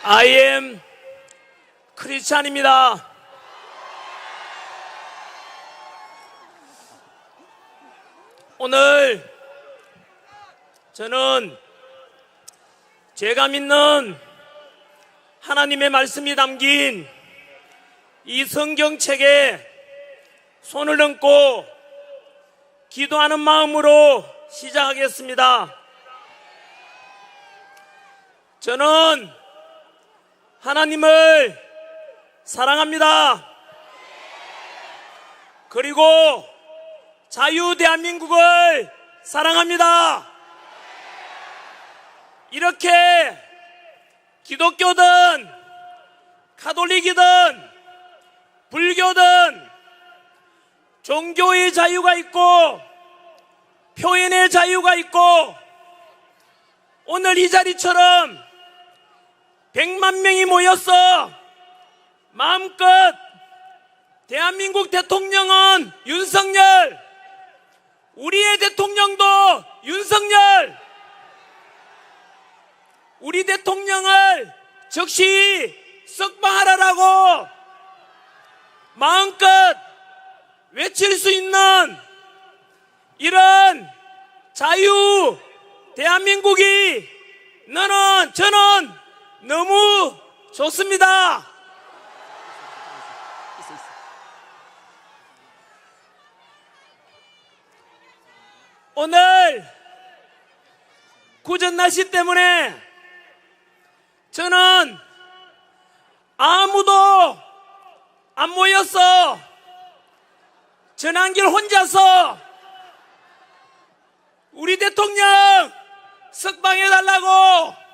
I am 크리스찬입니다. 오늘 저는 제가 믿는 하나님의 말씀이 담긴 이 성경책에 손을 얹고 기도하는 마음으로 시작하겠습니다. 저는 하나님을 사랑합니다. 그리고 자유 대한민국을 사랑합니다. 이렇게 기독교든 가톨릭이든 불교든 종교의 자유가 있고 표현의 자유가 있고 오늘 이 자리처럼 100만 명이 모여서 마음껏 대한민국 대통령은 윤석열, 우리의 대통령도 윤석열, 우리 대통령을 즉시 석방하라고 마음껏 외칠 수 있는 이런 자유 대한민국이 저는 너무 좋습니다. 오늘 구전 날씨 때문에 저는 아무도 안 모여서 전한길 혼자서 우리 대통령 석방해달라고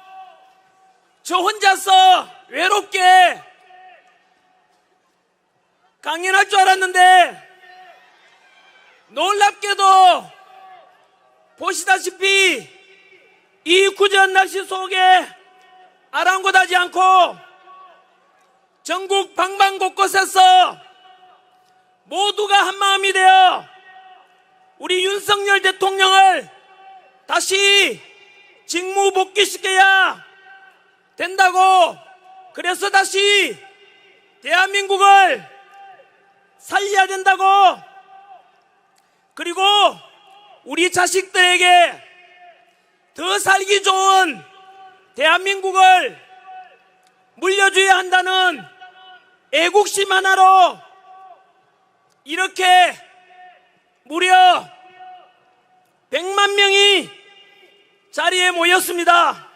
저 혼자서 외롭게 강연할 줄 알았는데 놀랍게도 보시다시피 이 구전 날씨 속에 아랑곳하지 않고 전국 방방곳곳에서 모두가 한마음이 되어 우리 윤석열 대통령을 다시 직무 복귀시켜야 된다고, 그래서 다시 대한민국을 살려야 된다고, 그리고 우리 자식들에게 더 살기 좋은 대한민국을 물려줘야 한다는 애국심 하나로 이렇게 무려 100만 명이 자리에 모였습니다.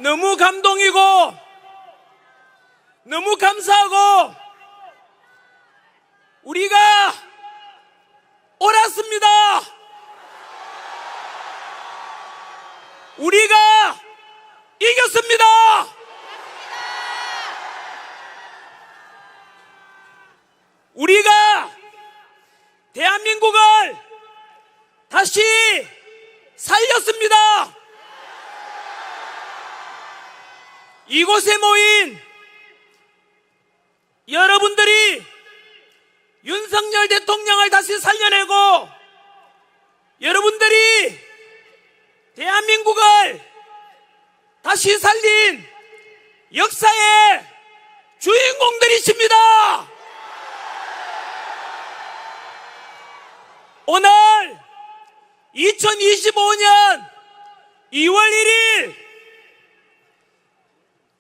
너무 감동이고 너무 감사하고 우리가 옳았습니다. 우리가 이겼습니다. 우리가 대한민국을 다시 살렸습니다. 이곳에 모인 여러분들이 윤석열 대통령을 다시 살려내고 여러분들이 대한민국을 다시 살린 역사의 주인공들이십니다. 오늘 2025년 2월 1일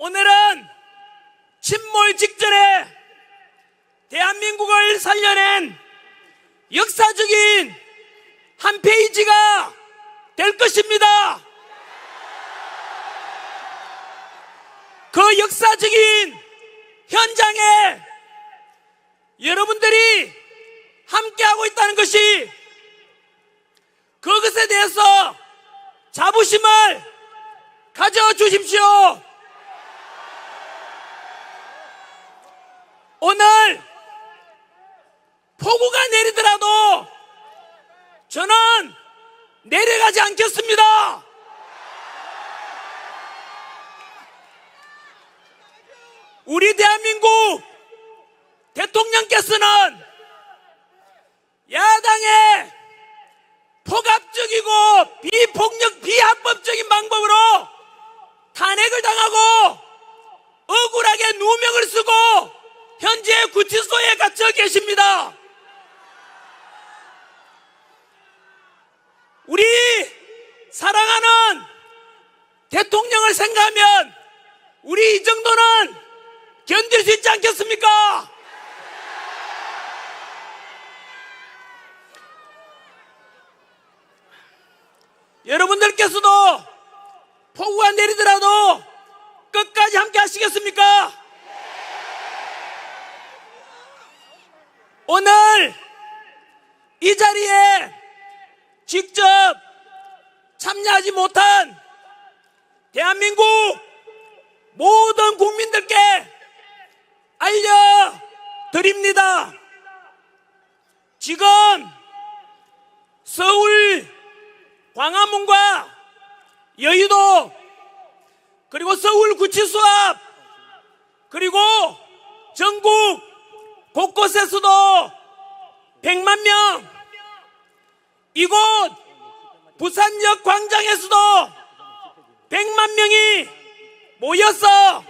오늘은 침몰 직전에 대한민국을 살려낸 역사적인 한 페이지가 될 것입니다. 그 역사적인 현장에 여러분들이 함께하고 있다는 것이 그것에 대해서 자부심을 가져주십시오. 오늘 폭우가 내리더라도 저는 내려가지 않겠습니다. 우리 대한민국 대통령께서는 야당의 폭압적이고 생각하면 우리 이 정도는 견딜 수 있지 않겠습니까? 여러분들께서도 폭우가 내리더라도 끝까지 함께 하시겠습니까? 오늘 이 자리에 직접 참여하지 못한 대한민국 모든 국민들께 알려드립니다. 지금 서울 광화문과 여의도 그리고 서울 구치소 앞 그리고 전국 곳곳에서도 100만 명, 이곳 부산역 광장에서도 100만 명이 모여서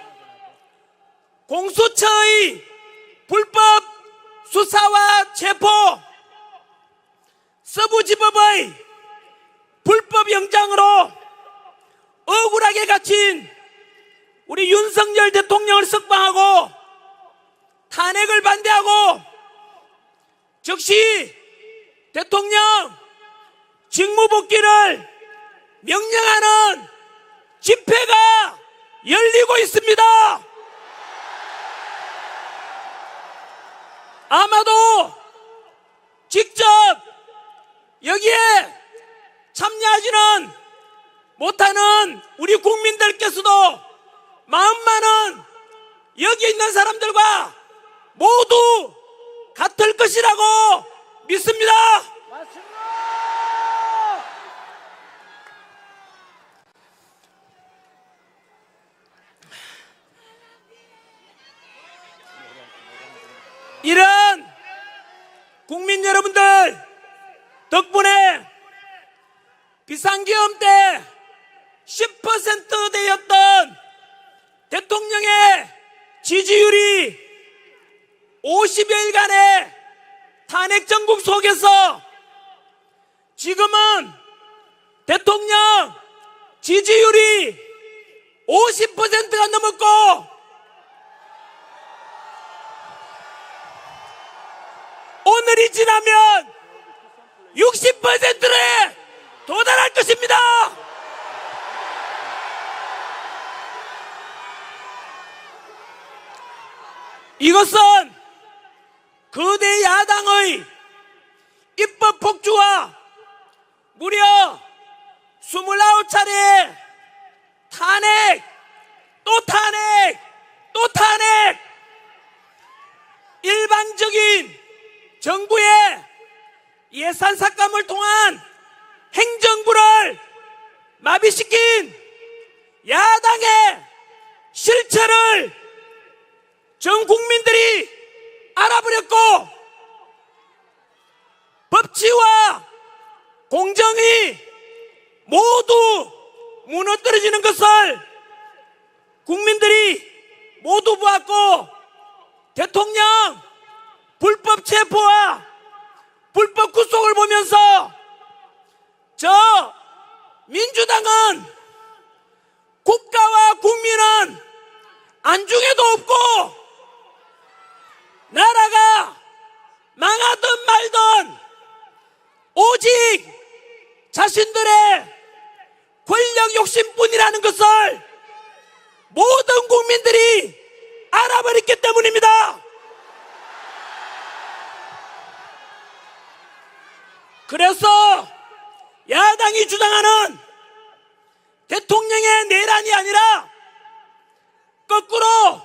공수처의 불법 수사와 체포, 서부지법의 불법 영장으로 억울하게 갇힌 우리 윤석열 대통령을 석방하고 탄핵을 반대하고 즉시 대통령 직무복귀를 명령하는 집회가 열리고 있습니다. 아마도 직접 여기에 참여하지는 못하는 우리 국민들께서도 마음만은 여기 있는 사람들과 모두 같을 것이라고 믿습니다. 맞습니다. 이런 국민 여러분들 덕분에 비상계엄 때 10%대였던 대통령의 지지율이 50여일간의 탄핵 정국 속에서 지금은 대통령 지지율이 50%가 넘었고 오늘이 지나면 60%에 도달할 것입니다. 이것은 거대 야당의 입법 폭주와 무려 29차례 탄핵, 또 탄핵, 또 탄핵, 일방적인 정부의 예산 삭감을 통한 행정부를 마비시킨 야당의 실체를 전 국민들이 알아버렸고 법치와 공정이 모두 무너뜨려지는 것을 국민들이 모두 보았고 대통령 불법 체포와 불법 구속을 보면서 저 민주당은 국가와 국민은 안중에도 없고 나라가 망하든 말든 오직 자신들의 권력 욕심뿐이라는 것을 모든 국민들이 알아버렸기 때문입니다. 그래서 야당이 주장하는 대통령의 내란이 아니라 거꾸로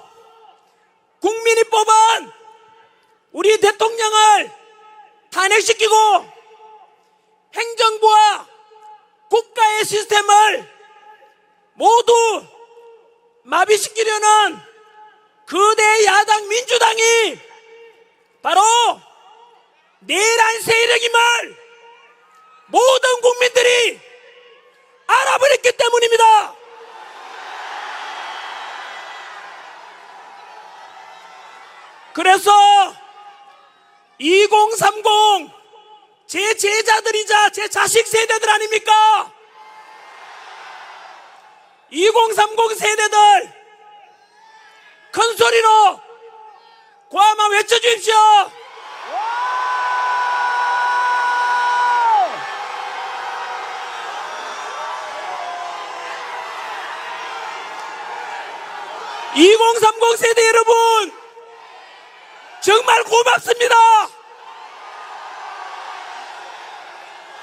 국민이 뽑은 우리 대통령을 탄핵시키고 행정부와 국가의 시스템을 모두 마비시키려는 거대 야당 민주당이 바로 내란 세력임을 모든 국민들이 알아버렸기 때문입니다. 그래서 2030 제 제자들이자 제 자식 세대들 아닙니까? 2030 세대들 큰 소리로 고함만 외쳐주십시오. (2030) 세대 여러분 정말 고맙습니다.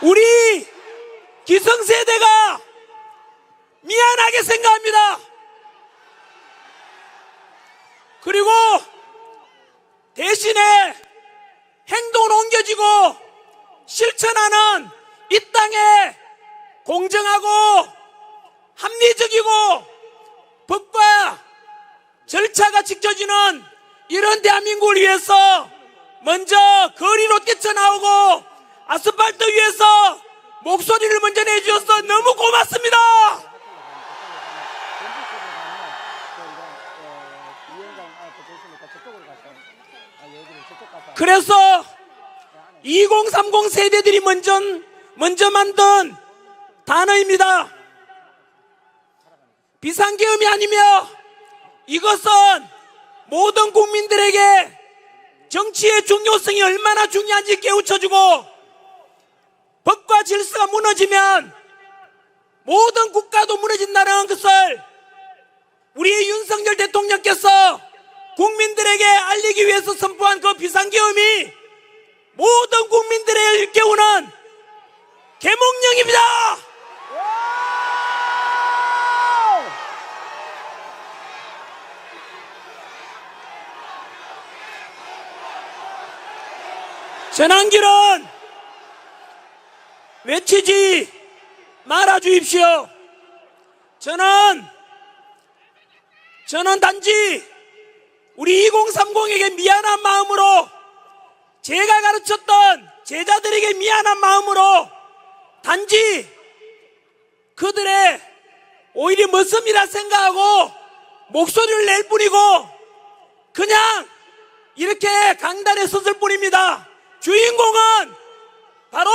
우리 기성세대가 미안하게 생각합니다. 그리고 대신에 행동으로 옮겨지고 실천하는 이 땅에 공정하고 합리적이고 법과 절차가 지켜지는 이런 대한민국을 위해서 먼저 거리로 뛰쳐나오고 아스팔트 위에서 목소리를 먼저 내주셔서 너무 고맙습니다. 그래서 2030 세대들이 먼저 만든 단어입니다. 비상계엄이 아니며 이것은 모든 국민들에게 정치의 중요성이 얼마나 중요한지 깨우쳐주고 법과 질서가 무너지면 모든 국가도 무너진다는 것을 우리 윤석열 대통령께서 국민들에게 알리기 위해서 선포한 그 비상계엄이 모든 국민들을 일깨우는 계몽령입니다. 전환길은 외치지 말아 주십시오. 저는 단지 우리 2030에게 미안한 마음으로 제가 가르쳤던 제자들에게 미안한 마음으로 단지 그들의 오히려 머슴이라 생각하고 목소리를 낼 뿐이고 그냥 이렇게 강단에 섰을 뿐입니다. 주인공은 바로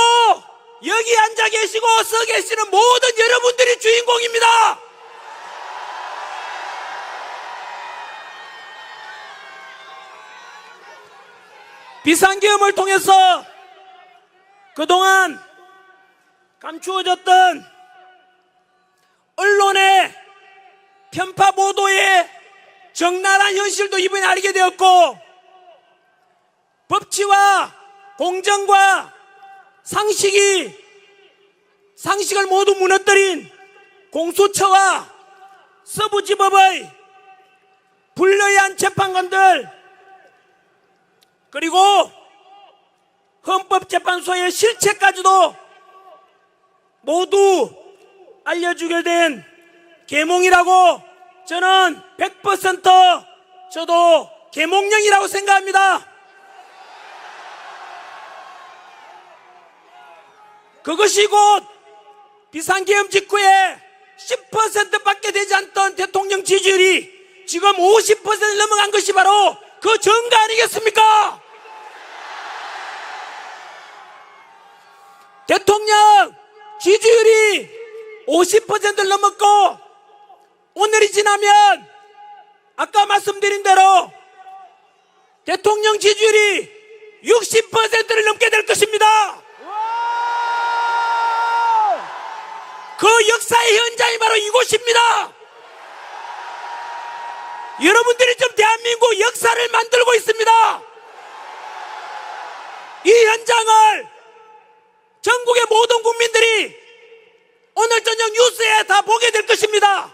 여기 앉아 계시고 서 계시는 모든 여러분들이 주인공입니다. 비상계엄을 통해서 그동안 감추어졌던 언론의 편파 보도의 적나라한 현실도 이번에 알게 되었고 법치와 공정과 상식을 모두 무너뜨린 공수처와 서부지법의 불리한 재판관들 그리고 헌법재판소의 실체까지도 모두 알려주게 된 계몽이라고 저는 100% 저도 계몽령이라고 생각합니다. 그것이 곧 비상계엄 직후에 10%밖에 되지 않던 대통령 지지율이 지금 50%를 넘어간 것이 바로 그 증거 아니겠습니까? 대통령 지지율이 50%를 넘었고 오늘이 지나면 아까 말씀드린 대로 대통령 지지율이 60%를 넘게 될 것입니다. 그 역사의 현장이 바로 이곳입니다. 여러분들이 지금 대한민국 역사를 만들고 있습니다. 이 현장을 전국의 모든 국민들이 오늘 저녁 뉴스에 다 보게 될 것입니다.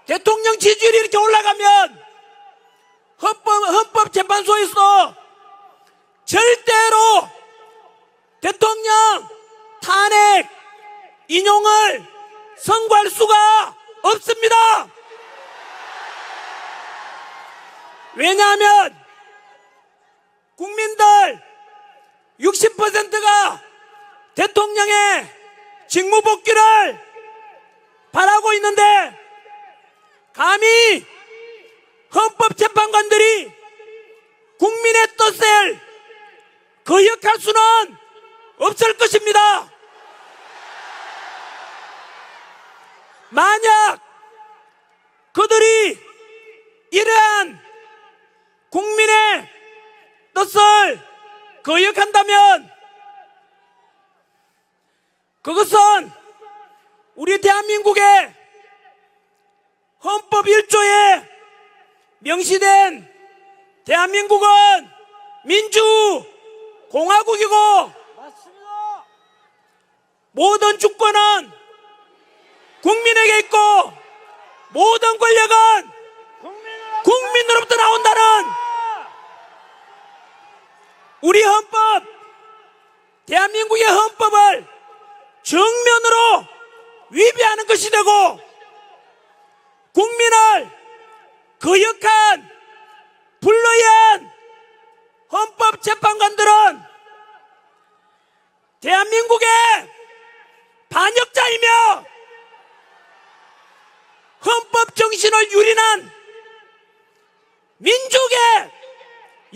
대통령 지지율이 이렇게 올라가면 헌법재판소에서 절대로 대통령 탄핵 인용을 선고할 수가 없습니다. 왜냐하면 국민들 60%가 대통령의 직무복귀를 바라고 있는데 감히 헌법재판관들이 국민의 뜻을 거역할 수는 없을 것입니다. 만약 그들이 이러한 국민의 뜻을 거역한다면 그것은 우리 대한민국의 헌법 1조에 명시된 대한민국은 민주공화국이고 맞습니다. 모든 주권은 국민에게 있고 모든 권력은 국민으로부터 나온다는 우리 헌법, 대한민국의 헌법을 정면으로 위배하는 것이 되고 국민을 거역한 불의한 헌법재판관들은 대한민국의 반역자이며 헌법 정신을 유린한 민족의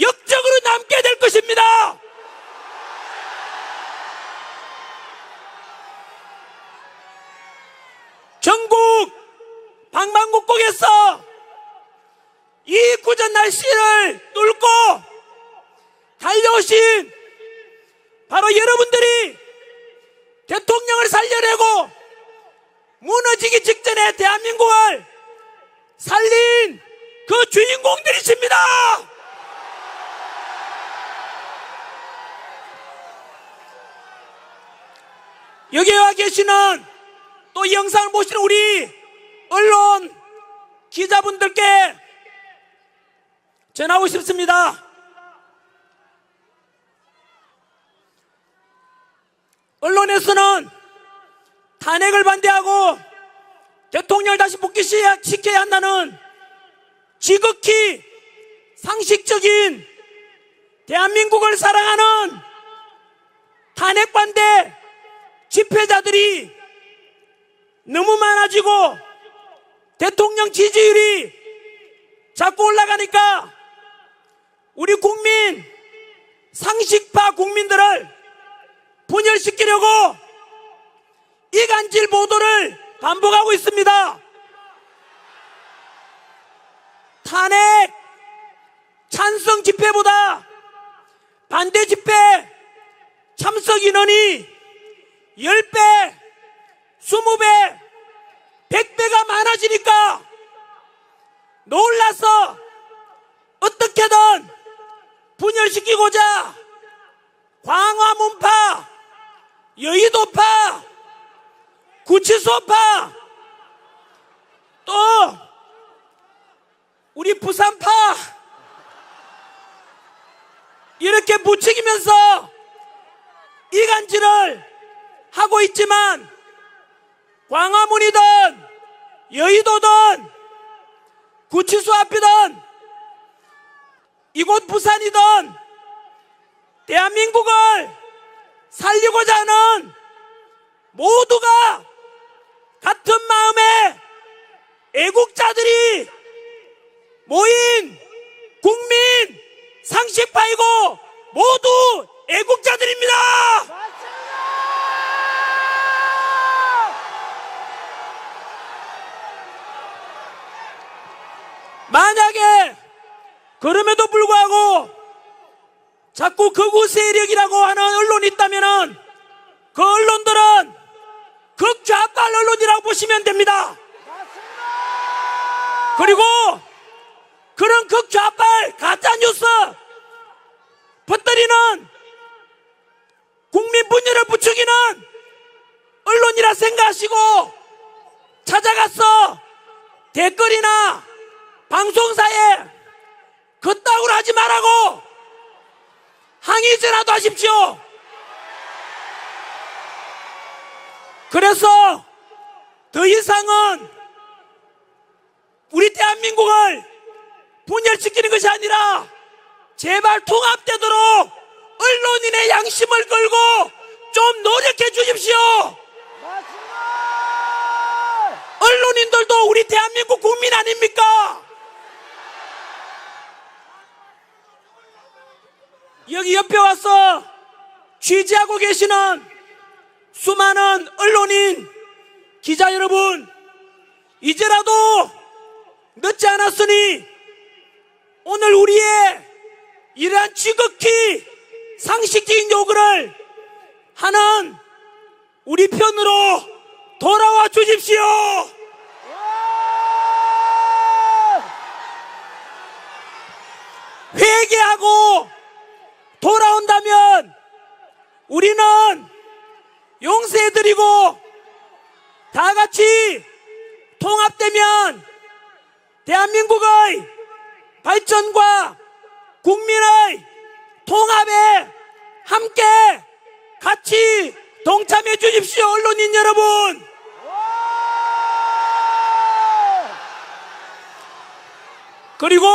역적으로 남게 될 것입니다. 전국 방방곡곡에서 이 궂은 날씨를 뚫고 달려오신 바로 여러분들이 대통령을 살려내고 무너지기 직전에 대한민국을 살린 그 주인공들이십니다. 여기에 와 계시는 또 이 영상을 보시는 우리 언론 기자분들께 전하고 싶습니다. 언론에서는 탄핵을 반대하고 대통령을 다시 복귀시켜야 한다는 지극히 상식적인 대한민국을 사랑하는 탄핵 반대 집회자들이 너무 많아지고 대통령 지지율이 자꾸 올라가니까 우리 국민, 상식파 국민들을 분열시키려고 이간질 보도를 반복하고 있습니다. 탄핵 찬성 집회보다 반대 집회 참석 인원이 10배, 20배, 100배가 많아지니까 놀라서 어떻게든 분열시키고자 광화문파, 여의도파, 구치소파, 또 우리 부산파 이렇게 부추기면서 이간질을 하고 있지만 광화문이든 여의도든 구치소 앞이든 이곳 부산이든 대한민국을 살리고자 하는 모두가 같은 마음의 애국자들이 모인 국민 상식파이고 모두 애국자들입니다. 만약에 그럼에도 불구하고 자꾸 극우 세력이라고 하는 언론이 있다면은 그 언론들은 극좌파 언론이라고 보시면 됩니다. 그리고 그런 극좌파 가짜뉴스 퍼뜨리는 국민 분열을 부추기는 언론이라 생각하시고 찾아가서 댓글이나 방송사에 그따구로 하지 말라고 항의 전화도 하십시오. 그래서 더 이상은 우리 대한민국을 분열시키는 것이 아니라 제발 통합되도록 언론인의 양심을 걸고 좀 노력해 주십시오. 언론인들도 우리 대한민국 국민 아닙니까? 여기 옆에 와서 취재하고 계시는 수많은 언론인, 기자 여러분, 이제라도 늦지 않았으니 오늘 우리의 이러한 지극히 상식적인 요구를 하는 우리 편으로 돌아와 주십시오. 회개하고 돌아온다면 우리는 용서해드리고 다 같이 통합되면 대한민국의 발전과 국민의 통합에 함께 같이 동참해 주십시오. 언론인 여러분, 그리고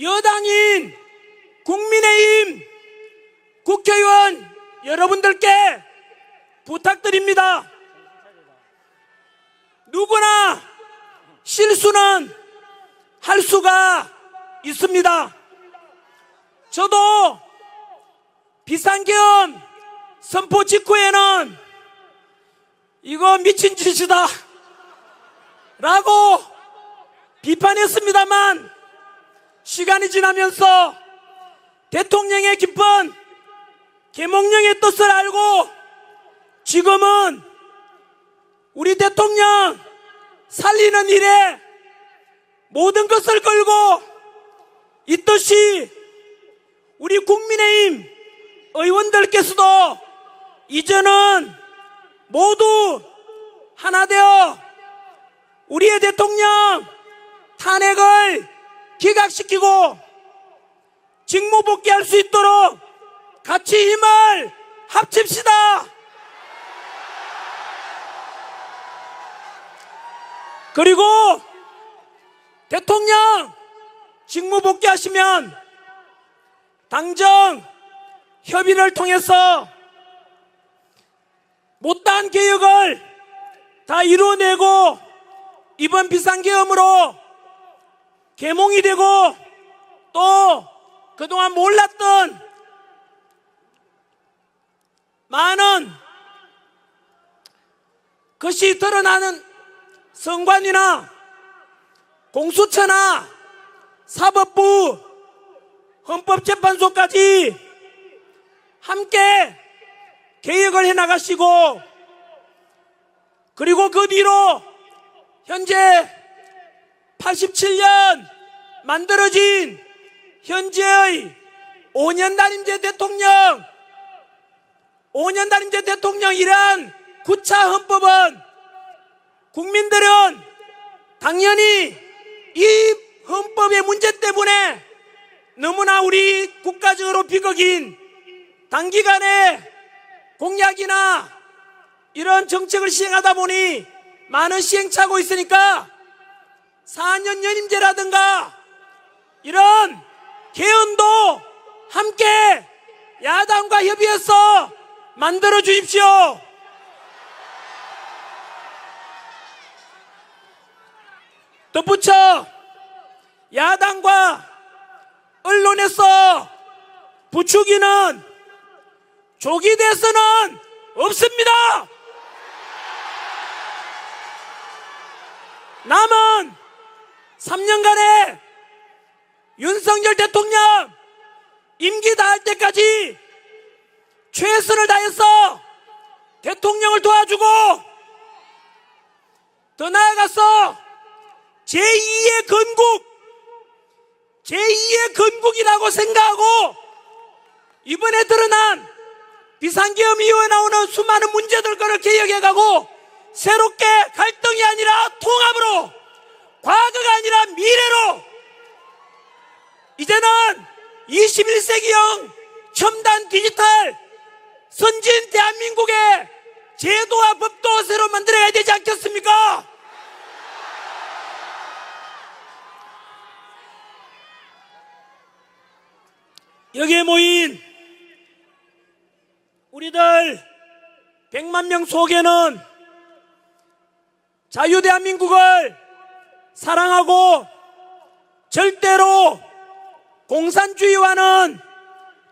여당인 국민의힘 국회의원 여러분들께 부탁드립니다. 누구나 실수는 할 수가 있습니다. 저도 비상계엄 선포 직후에는 이거 미친 짓이다 라고 비판했습니다만, 시간이 지나면서 대통령의 깊은 계몽령의 뜻을 알고 지금은 우리 대통령 살리는 일에 모든 것을 걸고 있듯이 우리 국민의힘 의원들께서도 이제는 모두 하나 되어 우리의 대통령 탄핵을 기각시키고 직무 복귀할 수 있도록 같이 힘을 합칩시다. 그리고 대통령 직무 복귀하시면 당정 협의를 통해서 못다한 개혁을 다 이루어내고 이번 비상계엄으로 계몽이 되고 또 그동안 몰랐던 많은 것이 드러나는 선관위나 공수처나 사법부, 헌법재판소까지 함께 개혁을 해나가시고, 그리고 그 뒤로 현재 87년 만들어진 현재의 5년 단임제 대통령이란 9차 헌법은 국민들은 당연히 이 헌법의 문제 때문에 너무나 우리 국가적으로 비극인 단기간에 공약이나 이런 정책을 시행하다 보니 많은 시행착오 있으니까 4년 연임제라든가 이런 개헌도 함께 야당과 협의해서 만들어 주십시오. 덧붙여 야당과 언론에서 부추기는 조기 대선은 없습니다. 남은 3년간의 윤석열 대통령 임기 다할 때까지 최선을 다해서 대통령을 도와주고, 더 나아가서 제2의 건국이라고 생각하고 이번에 드러난 비상계엄 이후에 나오는 수많은 문제들을 개혁해가고 새롭게 갈등이 아니라 통합으로, 과거가 아니라 미래로, 이제는 21세기형 첨단 디지털 선진 대한민국의 제도와 법도 새로 만들어야 되지 않겠습니까? 여기에 모인 우리들 100만 명 속에는 자유대한민국을 사랑하고 절대로 공산주의와는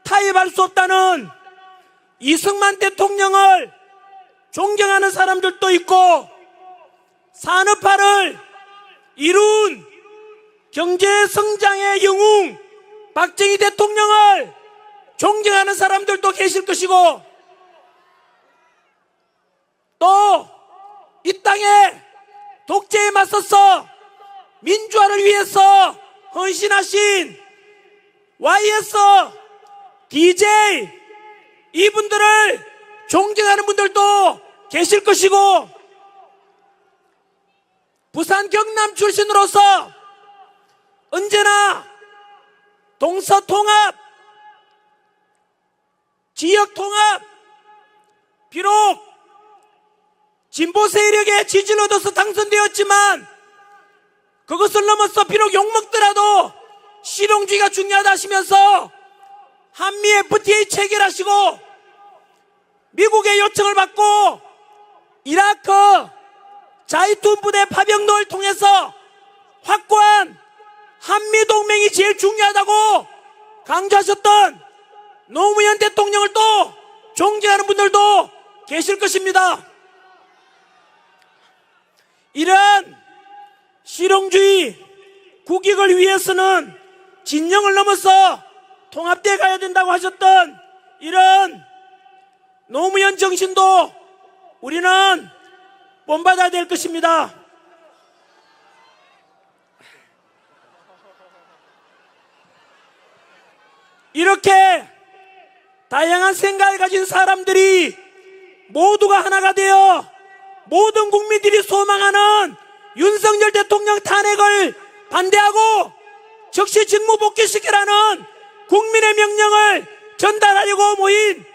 타협할 수 없다는 이승만 대통령을 존경하는 사람들도 있고, 산업화를 이룬 경제 성장의 영웅 박정희 대통령을 존경하는 사람들도 계실 것이고, 또 이 땅에 독재에 맞서서 민주화를 위해서 헌신하신 YS, DJ 이분들을 존경하는 분들도 계실 것이고, 부산 경남 출신으로서 언제나 동서통합, 지역통합, 비록 진보 세력의 지지를 얻어서 당선되었지만 그것을 넘어서 비록 욕먹더라도 실용주의가 중요하다 하시면서 한미 FTA 체결하시고 미국의 요청을 받고 이라크 자이툰 부대 파병로를 통해서 확고한 한미동맹이 제일 중요하다고 강조하셨던 노무현 대통령을 또 존경하는 분들도 계실 것입니다. 이러한 실용주의 국익을 위해서는 진영을 넘어서 통합되어 가야 된다고 하셨던 이런 노무현 정신도 우리는 본받아야 될 것입니다. 이렇게 다양한 생각을 가진 사람들이 모두가 하나가 되어 모든 국민들이 소망하는 윤석열 대통령 탄핵을 반대하고 즉시 직무 복귀시키라는 국민의 명령을 전달하려고 모인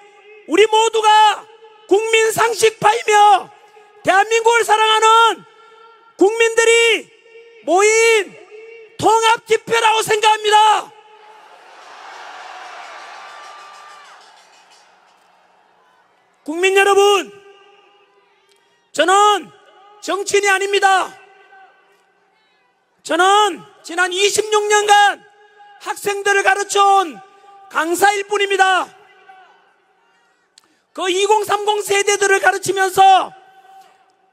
우리 모두가 국민 상식파이며 대한민국을 사랑하는 국민들이 모인 통합 집회라고 생각합니다. 국민 여러분, 저는 정치인이 아닙니다. 저는 지난 26년간 학생들을 가르쳐온 강사일 뿐입니다. 그 2030 세대들을 가르치면서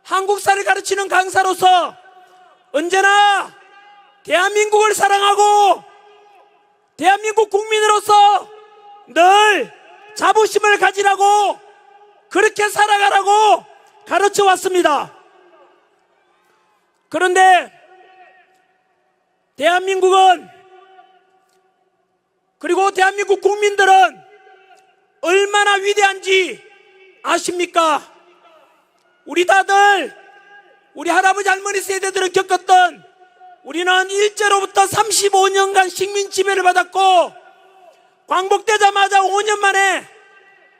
한국사를 가르치는 강사로서 언제나 대한민국을 사랑하고 대한민국 국민으로서 늘 자부심을 가지라고, 그렇게 살아가라고 가르쳐 왔습니다. 그런데 대한민국은, 그리고 대한민국 국민들은 얼마나 위대한지 아십니까? 우리 다들, 우리 할아버지 할머니 세대들을 겪었던, 우리는 일제로부터 35년간 식민 지배를 받았고 광복되자마자 5년 만에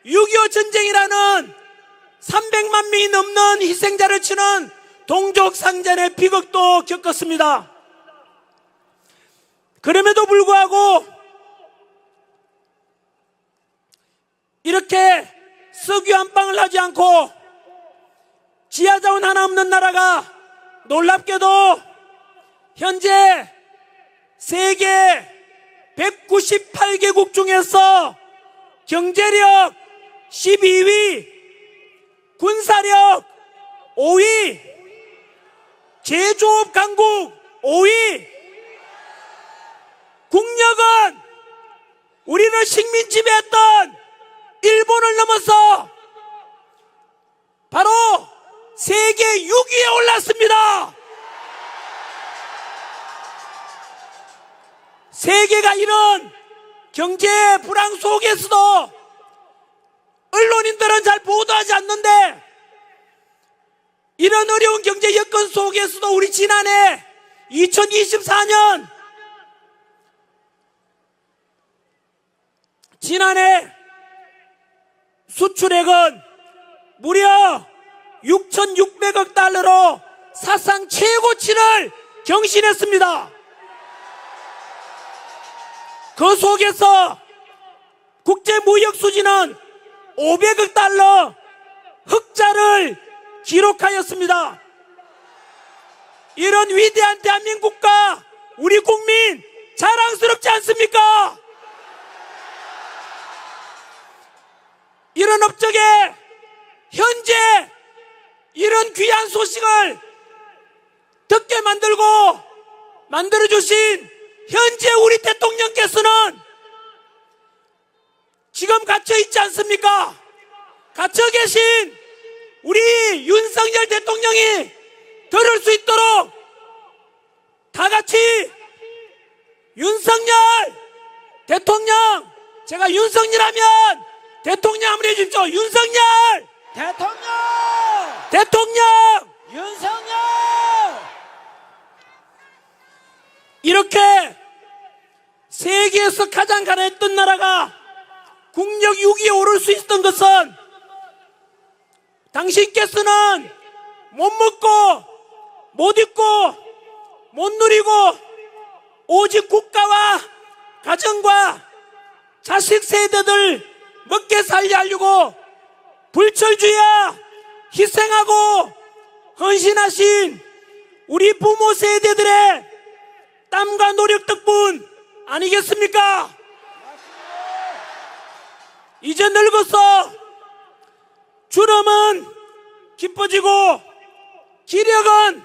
6.25 전쟁이라는 300만 명이 넘는 희생자를 치는 동족상잔의 비극도 겪었습니다. 그럼에도 불구하고 이렇게 석유 한 방울 하지 않고 지하자원 하나 없는 나라가 놀랍게도 현재 세계 198개국 중에서 경제력 12위, 군사력 5위, 제조업 강국 5위, 국력은 우리를 식민 지배했던 일본을 넘어서 바로 세계 6위에 올랐습니다. 세계가 이런 경제 불황 속에서도 언론인들은 잘 보도하지 않는데, 이런 어려운 경제 여건 속에서도 우리 지난해 2024년 수출액은 무려 6,600억 달러로 사상 최고치를 경신했습니다. 그 속에서 국제무역 수지는 500억 달러 흑자를 기록하였습니다. 이런 위대한 대한민국과 우리 국민 자랑스럽지 않습니까? 이런 업적에 현재 이런 귀한 소식을 듣게 만들어주신 현재 우리 대통령께서는 지금 갇혀있지 않습니까? 갇혀 계신 우리 윤석열 대통령이 들을 수 있도록 다 같이 윤석열 대통령, 제가 윤석열하면 대통령 한번 해주십시오. 윤석열 대통령 윤석열! 이렇게 세계에서 가장 가난했던 나라가 국력 6위에 오를 수 있었던 것은 당신께서는 못 먹고 못 입고 못 누리고 오직 국가와 가정과 자식 세대들 먹게 살게 하려고 불철주야 희생하고 헌신하신 우리 부모 세대들의 땀과 노력 덕분 아니겠습니까? 이제 늙어서 주름은 깊어지고 기력은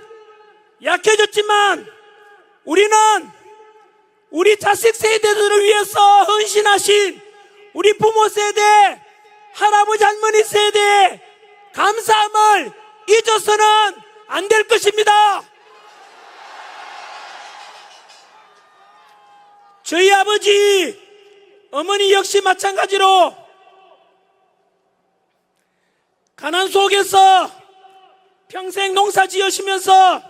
약해졌지만 우리는 우리 자식 세대들을 위해서 헌신하신 우리 부모 세대, 할아버지 할머니 세대의 감사함을 잊어서는 안 될 것입니다. 저희 아버지, 어머니 역시 마찬가지로 가난 속에서 평생 농사 지으시면서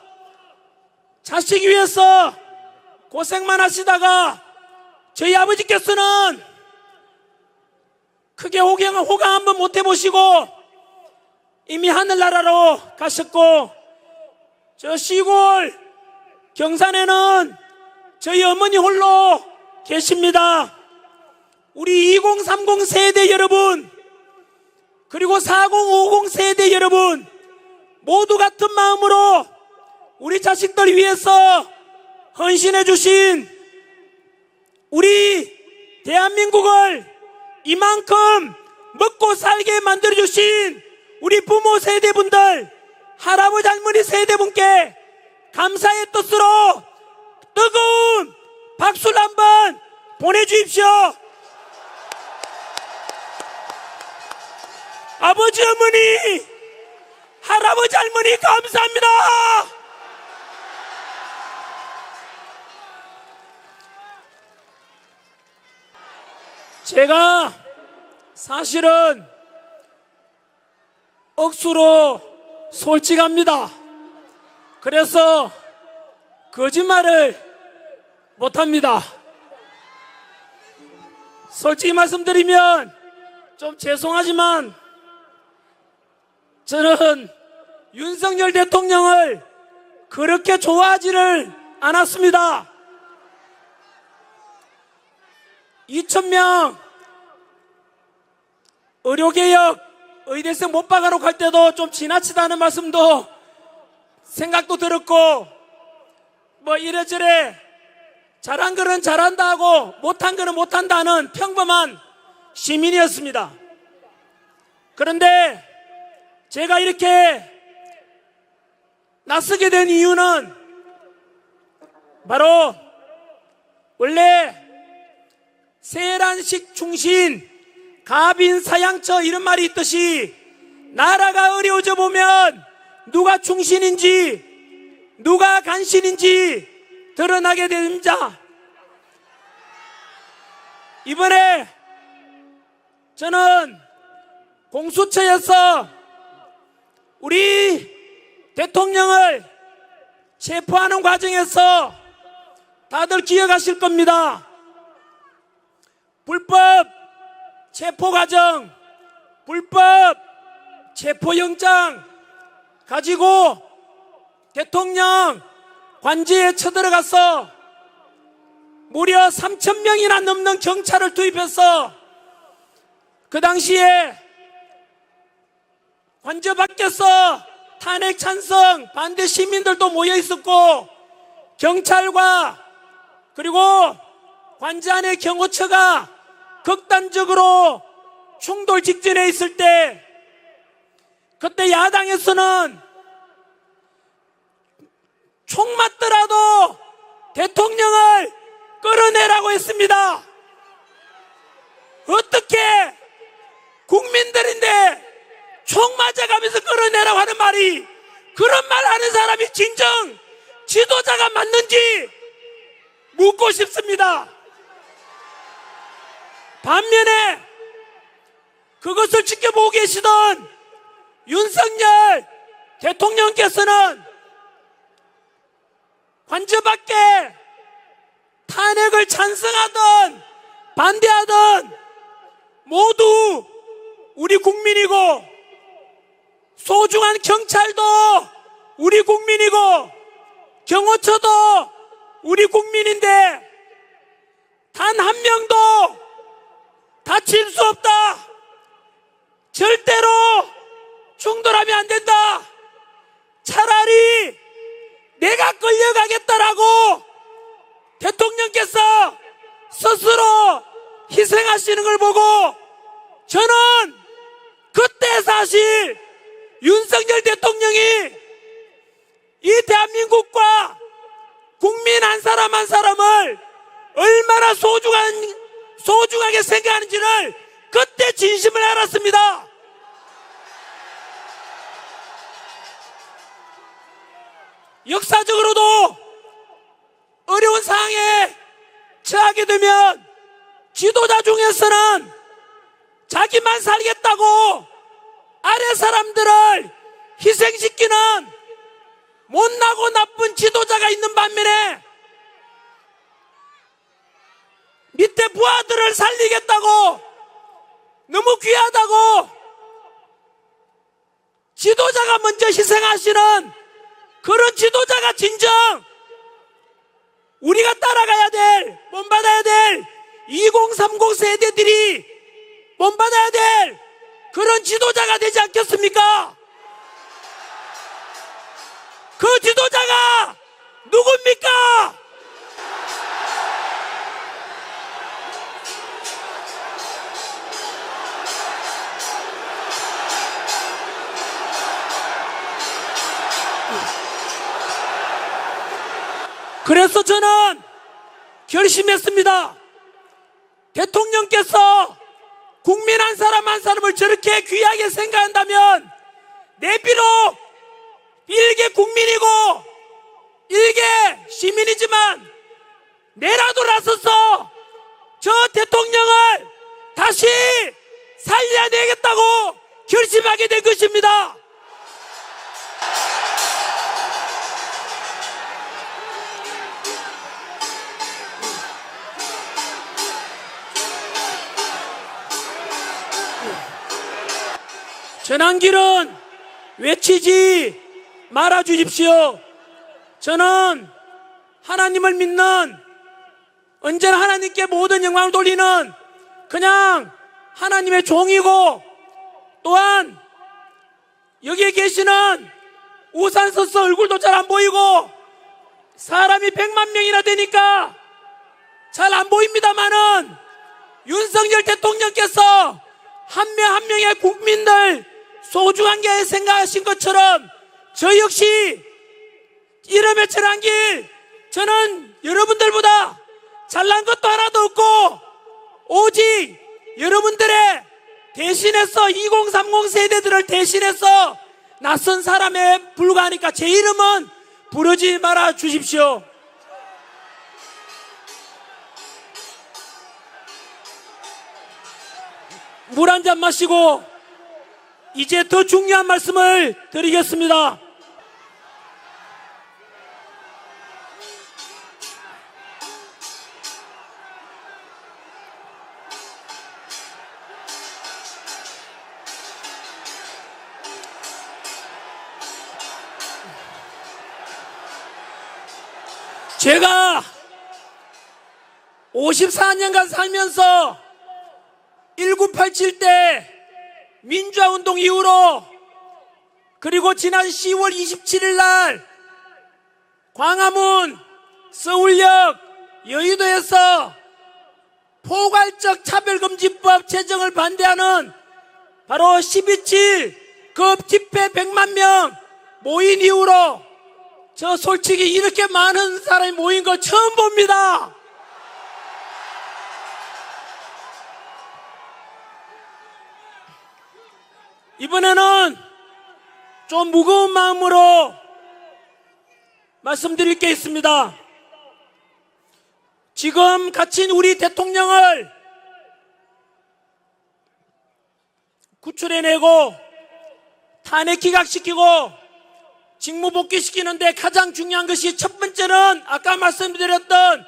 자식 위해서 고생만 하시다가 저희 아버지께서는 크게 호강 한번 못 해보시고 이미 하늘나라로 가셨고, 저 시골 경산에는 저희 어머니 홀로 계십니다. 우리 2030 세대 여러분, 그리고 4050 세대 여러분, 모두 같은 마음으로 우리 자식들 위해서 헌신해 주신 우리 대한민국을 이만큼 먹고 살게 만들어 주신 우리 부모 세대분들, 할아버지 할머니 세대분께 감사의 뜻으로 뜨거운 박수를 한번 보내주십시오. 아버지, 어머니, 할아버지, 할머니 감사합니다. 제가 사실은 억수로 솔직합니다. 그래서 거짓말을 못합니다. 솔직히 말씀드리면 좀 죄송하지만 저는 윤석열 대통령을 그렇게 좋아하지를 않았습니다. 2,000명 의료개혁 의대생 못 박아놓고 할 때도 좀 지나치다는 말씀도 생각도 들었고, 뭐 이래저래 잘한 거는 잘한다 하고 못한 거는 못한다는 평범한 시민이었습니다. 그런데 제가 이렇게 나서게 된 이유는 바로 원래 세란식 충신 가빈사양처 이런 말이 있듯이 나라가 어려워져 보면 누가 충신인지 누가 간신인지 드러나게 됩니다. 이번에 저는 공수처에서 우리 대통령을 체포하는 과정에서 다들 기억하실 겁니다. 불법 체포 과정, 불법 체포영장 가지고 대통령 관저에 쳐들어가서 무려 3,000명이나 넘는 경찰을 투입해서 그 당시에 관저 밖에서 탄핵 찬성 반대 시민들도 모여 있었고, 경찰과 그리고 관저 안에 경호처가 극단적으로 충돌 직전에 있을 때, 그때 야당에서는 총 맞더라도 대통령을 끌어내라고 했습니다. 어떻게 국민들인데 총 맞아가면서 끌어내라고 하는 말이, 그런 말 하는 사람이 진정 지도자가 맞는지 묻고 싶습니다. 반면에 그것을 지켜보고 계시던 윤석열 대통령께서는 관저밖에 탄핵을 찬성하든 반대하든 모두 우리 국민이고, 소중한 경찰도 우리 국민이고, 경호처도 우리 국민인데 단 한 명도 다칠 수 없다, 절대로 충돌하면 안 된다, 차라리 내가 끌려가겠다라고 대통령께서 스스로 희생하시는 걸 보고 저는 그때 사실 윤석열 대통령이 이 대한민국과 국민 한 사람 한 사람을 얼마나 소중하게 생각하는지를 그때 진심을 알았습니다. 역사적으로도 어려운 상황에 처하게 되면 지도자 중에서는 자기만 살겠다고 아래 사람들을 희생시키는 못나고 나쁜 지도자가 있는 반면에 밑에 부하들을 살리겠다고, 너무 귀하다고 지도자가 먼저 희생하시는 그런 지도자가 진정 우리가 따라가야 될, 본받아야 될 2030 세대들이 본받아야 될 그런 지도자가 되지 않겠습니까? 그 지도자가 누굽니까? 그래서 저는 결심했습니다. 대통령께서 국민 한 사람 한 사람을 저렇게 귀하게 생각한다면 내비록 일개 국민이고 일개 시민이지만 내라도 나서서 저 대통령을 다시 살려내겠다고 결심하게 된 것입니다. 전환길은 외치지 말아 주십시오. 저는 하나님을 믿는, 언제나 하나님께 모든 영광을 돌리는 그냥 하나님의 종이고, 또한 여기에 계시는 우산서서 얼굴도 잘 안 보이고 사람이 100만 명이나 되니까 잘 안 보입니다만은 윤석열 대통령께서 한 명 한 명의 국민들 소중한 게 생각하신 것처럼 저 역시 이름의 전환길, 저는 여러분들보다 잘난 것도 하나도 없고 오직 여러분들의 대신해서 2030 세대들을 대신해서 낯선 사람에 불과하니까 제 이름은 부르지 말아 주십시오. 물 한 잔 마시고 이제 더 중요한 말씀을 드리겠습니다. 제가 54년간 살면서 1987 때 민주화운동 이후로, 그리고 지난 10월 27일 날 광화문, 서울역, 여의도에서 포괄적 차별금지법 제정을 반대하는 바로 12.7 급 집회 100만 명 모인 이후로 저 솔직히 이렇게 많은 사람이 모인 거 처음 봅니다. 이번에는 좀 무거운 마음으로 말씀드릴 게 있습니다. 지금 갇힌 우리 대통령을 구출해내고 탄핵 기각시키고 직무 복귀시키는데 가장 중요한 것이 첫 번째는 아까 말씀드렸던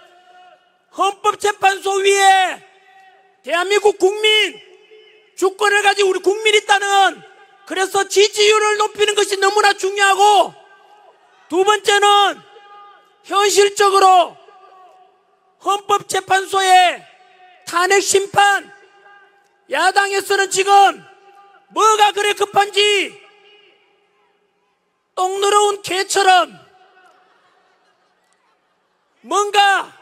헌법재판소 위에 대한민국 국민 주권을 가진 우리 국민이 있다는, 그래서 지지율을 높이는 것이 너무나 중요하고, 두 번째는 현실적으로 헌법재판소의 탄핵 심판, 야당에서는 지금 뭐가 그래 급한지 똥 누러온 개처럼 뭔가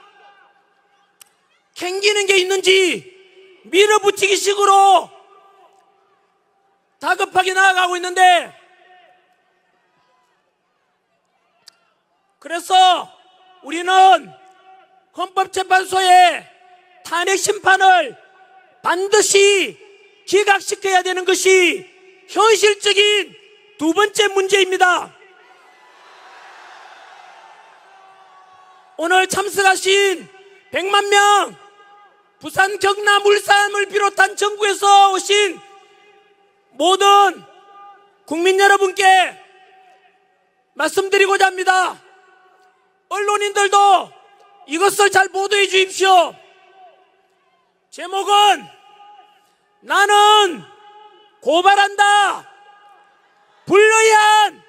캥기는 게 있는지 밀어붙이기 식으로 다급하게 나아가고 있는데, 그래서 우리는 헌법재판소의 탄핵 심판을 반드시 기각시켜야 되는 것이 현실적인 두 번째 문제입니다. 오늘 참석하신 100만 명, 부산, 경남, 울산을 비롯한 전국에서 오신 모든 국민 여러분께 말씀드리고자 합니다. 언론인들도 이것을 잘 보도해 주십시오. 제목은 나는 고발한다. 불의한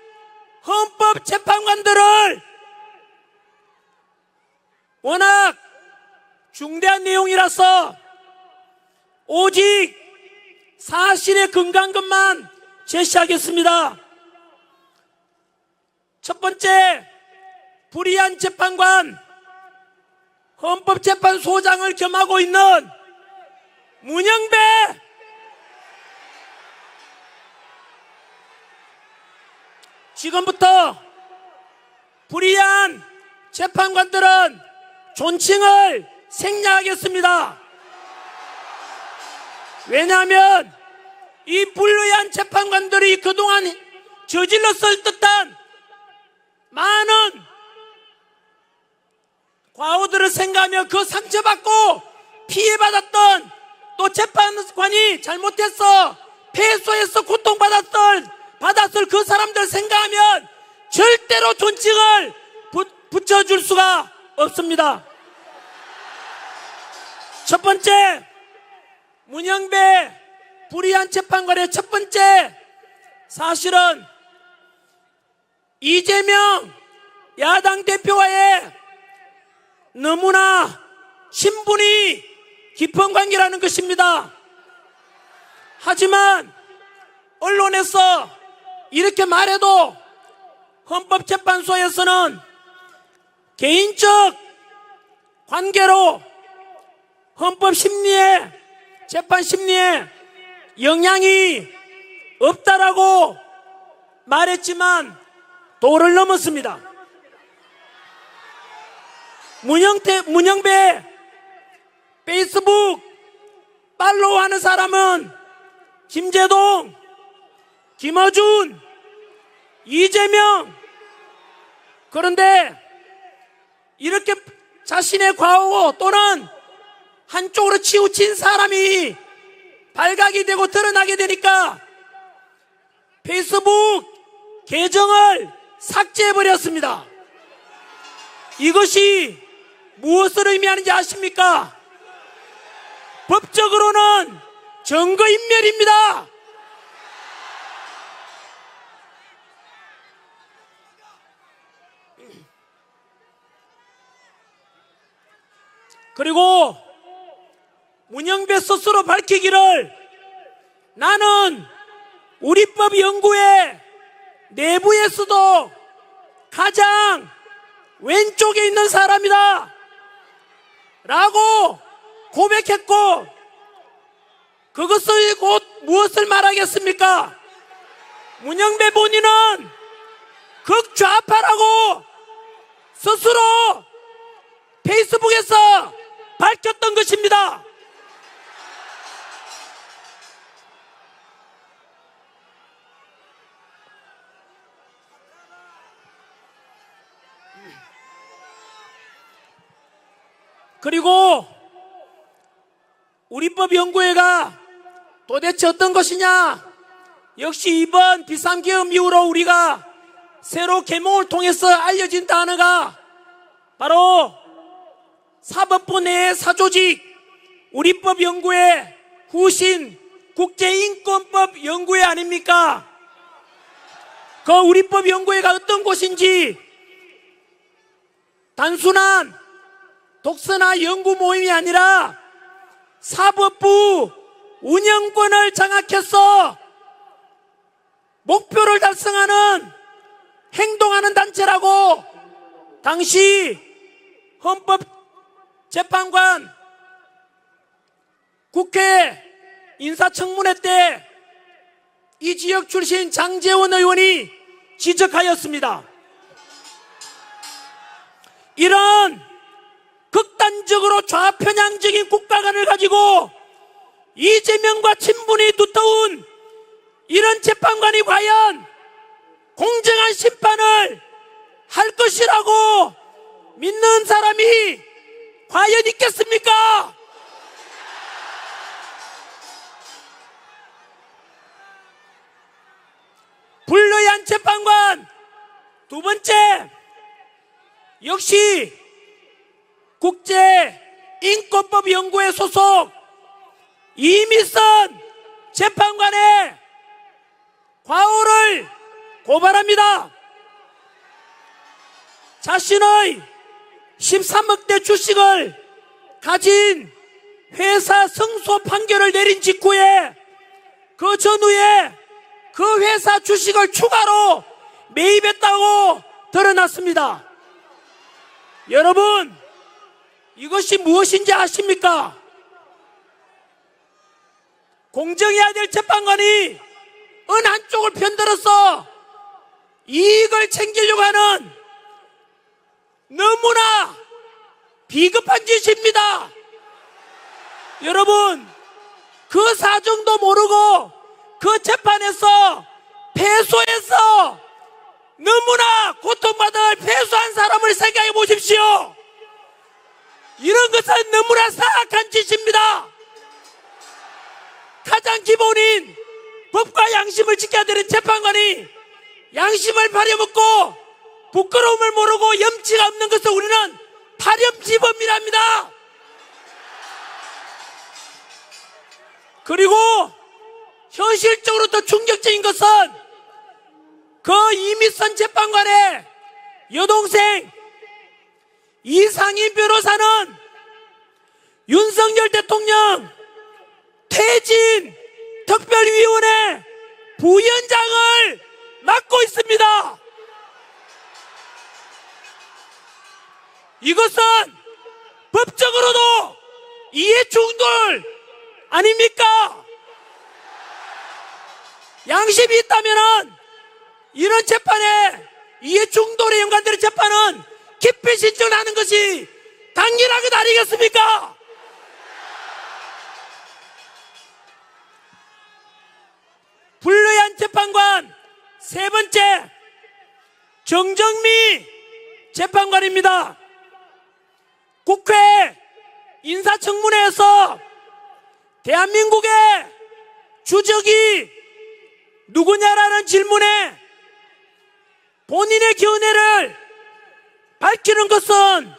헌법재판관들을. 워낙 중대한 내용이라서 오직 사실에 근거한 것만 제시하겠습니다. 첫 번째, 불의한 재판관, 헌법재판소장을 겸하고 있는 문영배, 지금부터 불의한 재판관들은 존칭을 생략하겠습니다. 왜냐하면 이 불의한 재판관들이 그동안 저질렀을 듯한 많은 과오들을 생각하며 그 상처받고 피해받았던, 또 재판관이 잘못해서 패소해서 고통받았을 그 사람들 생각하면 절대로 존칭을 붙여줄 수가 없습니다. 첫 번째, 문영배 불의한 재판관의 첫 번째 사실은 이재명 야당 대표와의 너무나 신분이 깊은 관계라는 것입니다. 하지만 언론에서 이렇게 말해도 헌법재판소에서는 개인적 관계로 헌법심리에, 재판심리에 영향이 없다라고 말했지만 도를 넘었습니다. 문영배 페이스북 팔로우하는 사람은 김재동, 김어준, 이재명. 그런데 이렇게 자신의 과오 또는 한쪽으로 치우친 사람이 발각이 되고 드러나게 되니까 페이스북 계정을 삭제해버렸습니다. 이것이 무엇을 의미하는지 아십니까? 법적으로는 증거인멸입니다. 그리고 문영배 스스로 밝히기를 나는 우리법 연구회 내부에서도 가장 왼쪽에 있는 사람이다 라고 고백했고, 그것을 곧 무엇을 말하겠습니까? 문영배 본인은 극좌파라고 스스로 페이스북에서 밝혔던 것입니다. 그리고 우리법연구회가 도대체 어떤 것이냐? 역시 이번 비상계엄 이후로 우리가 새로 계몽을 통해서 알려진 단어가 바로 사법부 내의 사조직 우리법연구회 후신 국제인권법연구회 아닙니까? 그 우리법연구회가 어떤 곳인지 단순한 독서나 연구 모임이 아니라 사법부 운영권을 장악해서 목표를 달성하는 행동하는 단체라고 당시 헌법재판관 국회 인사청문회 때 이 지역 출신 장제원 의원이 지적하였습니다. 이런 극단적으로 좌편향적인 국가관을 가지고 이재명과 친분이 두터운 이런 재판관이 과연 공정한 심판을 할 것이라고 믿는 사람이 과연 있겠습니까? 불의한 재판관. 두 번째, 역시 국제인권법연구회 소속 이미선 재판관의 과오를 고발합니다. 자신의 13억대 주식을 가진 회사 승소 판결을 내린 직후에 그 전후에 그 회사 주식을 추가로 매입했다고 드러났습니다. 여러분, 이것이 무엇인지 아십니까? 공정해야 될 재판관이 어느 한쪽을 편들어서 이익을 챙기려고 하는 너무나 비겁한 짓입니다. 여러분, 그 사정도 모르고 그 재판에서 패소해서 너무나 고통받을 패소한 사람을 생각해 보십시오. 이런 것은 너무나 사악한 짓입니다. 가장 기본인 법과 양심을 지켜야 되는 재판관이 양심을 파려먹고 부끄러움을 모르고 염치가 없는 것을 우리는 파렴치범이랍니다. 그리고 현실적으로 더 충격적인 것은 그 이미선 재판관의 여동생 이상희 변호사는 윤석열 대통령 퇴진 특별위원회 부위원장을 맡고 있습니다. 이것은 법적으로도 이해충돌 아닙니까? 양심이 있다면 이런 재판에 이해충돌에 연관되는 재판은 기피 신청하는 것이 당연한 것 아니겠습니까? 불의한 재판관 세 번째, 정정미 재판관입니다. 국회 인사청문회에서 대한민국의 주적이 누구냐라는 질문에 본인의 견해를 밝히는 것은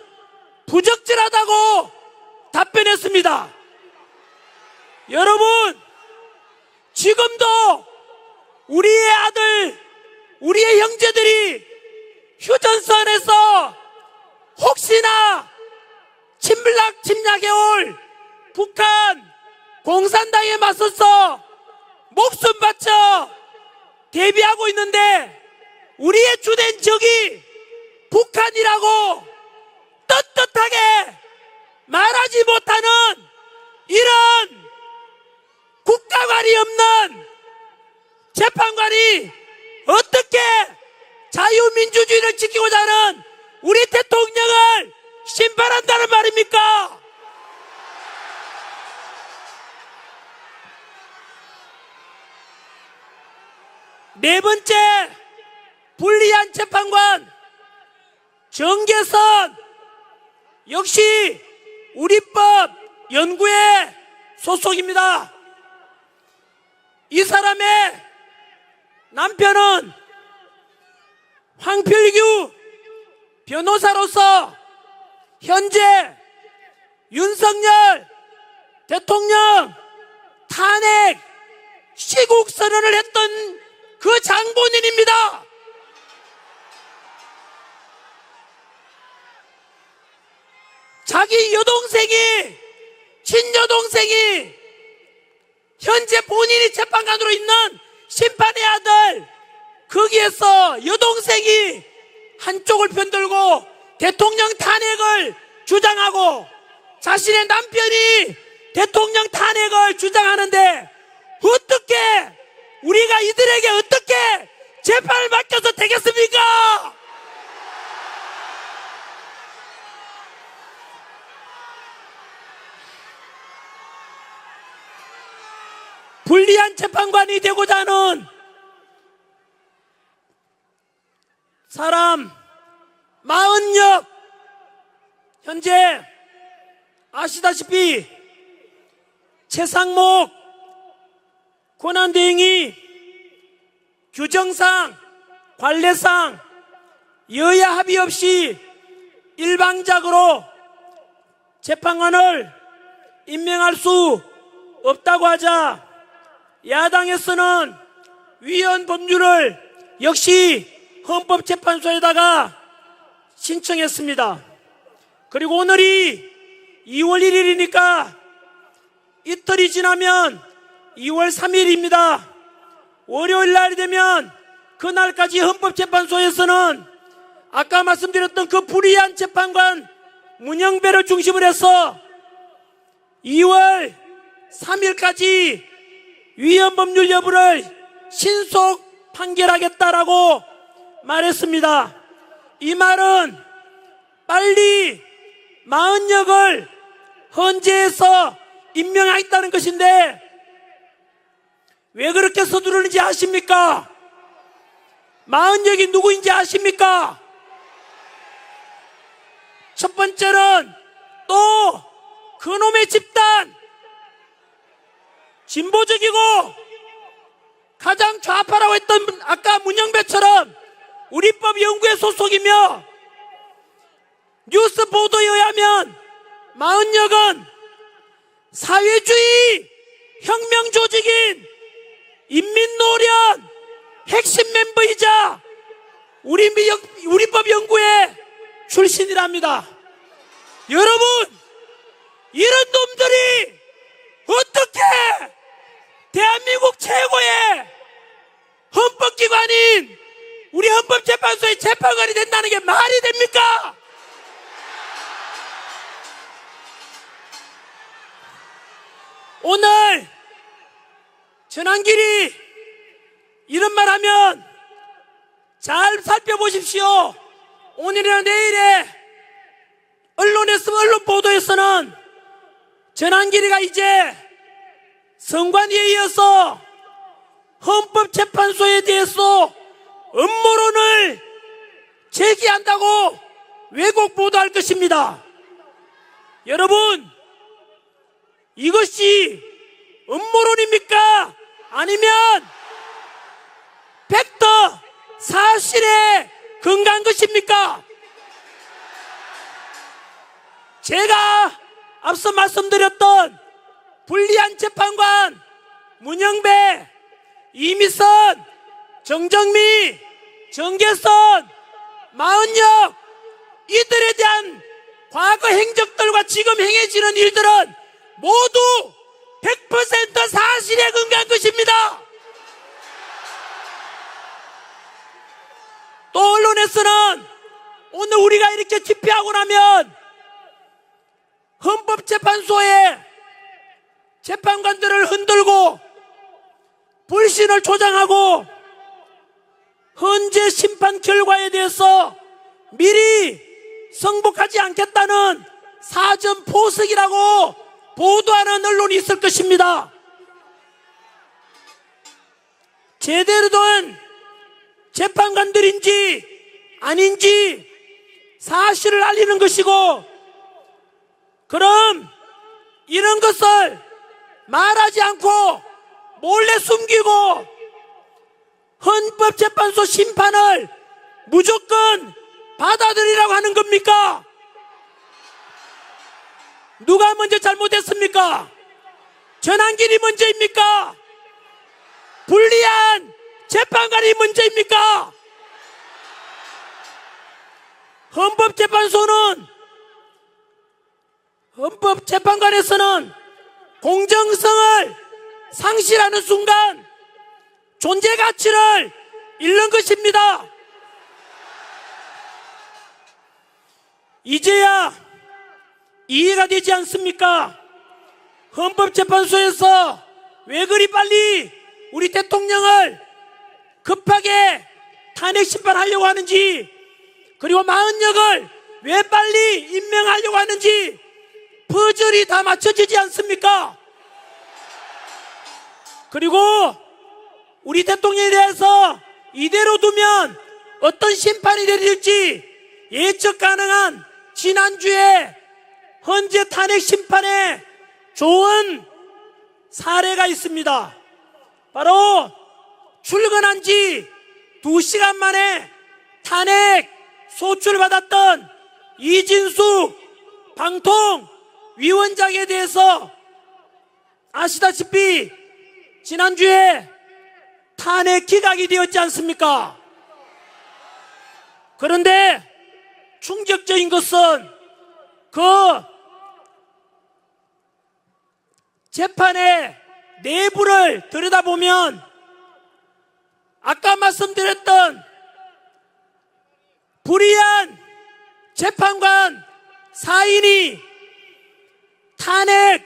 부적절하다고 답변했습니다. 여러분, 지금도 우리의 아들, 우리의 형제들이 휴전선에서 혹시나 침략해올 북한 공산당에 맞서서 목숨 바쳐 대비하고 있는데 우리의 주된 적이 북한이라고 떳떳하게 말하지 못하는 이런 국가관이 없는 재판관이 어떻게 자유민주주의를 지키고자 하는 우리 대통령을 심판한다는 말입니까? 네 번째, 불리한 재판관 정계선 역시 우리법 연구회 소속입니다. 이 사람의 남편은 황필규 변호사로서 현재 윤석열 대통령 탄핵 시국 선언을 했던 그 장본인입니다. 자기 여동생이, 친여동생이 현재 본인이 재판관으로 있는 심판의 아들, 거기에서 여동생이 한쪽을 편들고 대통령 탄핵을 주장하고 자신의 남편이 대통령 탄핵을 주장하는데 어떻게 우리가 이들에게 어떻게 재판을 맡겨서 되겠습니까? 불리한 재판관이 되고자 하는 사람 40여, 현재 아시다시피 최상목 권한대행이 규정상, 관례상 여야 합의 없이 일방적으로 재판관을 임명할 수 없다고 하자 야당에서는 위헌 법률을 역시 헌법재판소에다가 신청했습니다. 그리고 오늘이 2월 1일이니까 이틀이 지나면 2월 3일입니다. 월요일 날이 되면 그날까지 헌법재판소에서는 아까 말씀드렸던 그 불의한 재판관 문영배를 중심으로 해서 2월 3일까지 위헌 법률 여부를 신속 판결하겠다라고 말했습니다. 이 말은 빨리 40역을 헌재에서 임명하겠다는 것인데 왜 그렇게 서두르는지 아십니까? 40역이 누구인지 아십니까? 첫 번째는 또 그놈의 집단, 진보적이고 가장 좌파라고 했던 아까 문영배처럼 우리법 연구회 소속이며 뉴스 보도에 의하면 40역은 사회주의 혁명 조직인 인민노련 핵심 멤버이자 우리법 연구회 출신이랍니다. 여러분, 이런 놈들이 어떻게 대한민국 최고의 헌법기관인 우리 헌법재판소의 재판관이 된다는 게 말이 됩니까? 오늘 전환길이 이런 말 하면 잘 살펴보십시오. 오늘이나 내일에 언론 보도에서는 전환길이가 이제 선관위에 이어서 헌법재판소에 대해서 음모론을 제기한다고 왜곡 보도할 것입니다. 여러분, 이것이 음모론입니까? 아니면 팩트, 사실에 근거한 것입니까? 제가 앞서 말씀드렸던 불리한 재판관 문영배, 이미선, 정정미, 정계선, 40역 이들에 대한 과거 행적들과 지금 행해지는 일들은 모두 100% 사실에 근거한 것입니다. 또 언론에서는 오늘 우리가 이렇게 집회하고 나면 헌법재판소에 재판관들을 흔들고 불신을 조장하고 헌재 심판 결과에 대해서 미리 승복하지 않겠다는 사전 포석이라고 보도하는 언론이 있을 것입니다. 제대로 된 재판관들인지 아닌지 사실을 알리는 것이고, 그럼 이런 것을 말하지 않고 몰래 숨기고 헌법재판소 심판을 무조건 받아들이라고 하는 겁니까? 누가 먼저 잘못했습니까? 전환길이 먼저입니까? 불리한 재판관이 문제입니까? 헌법재판관에서는 공정성을 상실하는 순간 존재 가치를 잃는 것입니다. 이제야 이해가 되지 않습니까? 헌법재판소에서 왜 그리 빨리 우리 대통령을 급하게 탄핵 심판하려고 하는지, 그리고 마흔역을 왜 빨리 임명하려고 하는지 퍼즐이 다 맞춰지지 않습니까? 그리고 우리 대통령에 대해서 이대로 두면 어떤 심판이 내릴지 예측 가능한 지난주에 헌재 탄핵 심판에 좋은 사례가 있습니다. 바로 출근한 지 2시간 만에 탄핵 소추를 받았던 이진숙 방통위원장에 대해서 아시다시피 지난주에 탄핵 기각이 되었지 않습니까? 그런데 충격적인 것은 그 재판의 내부를 들여다보면 아까 말씀드렸던 불의한 재판관 4인이 탄핵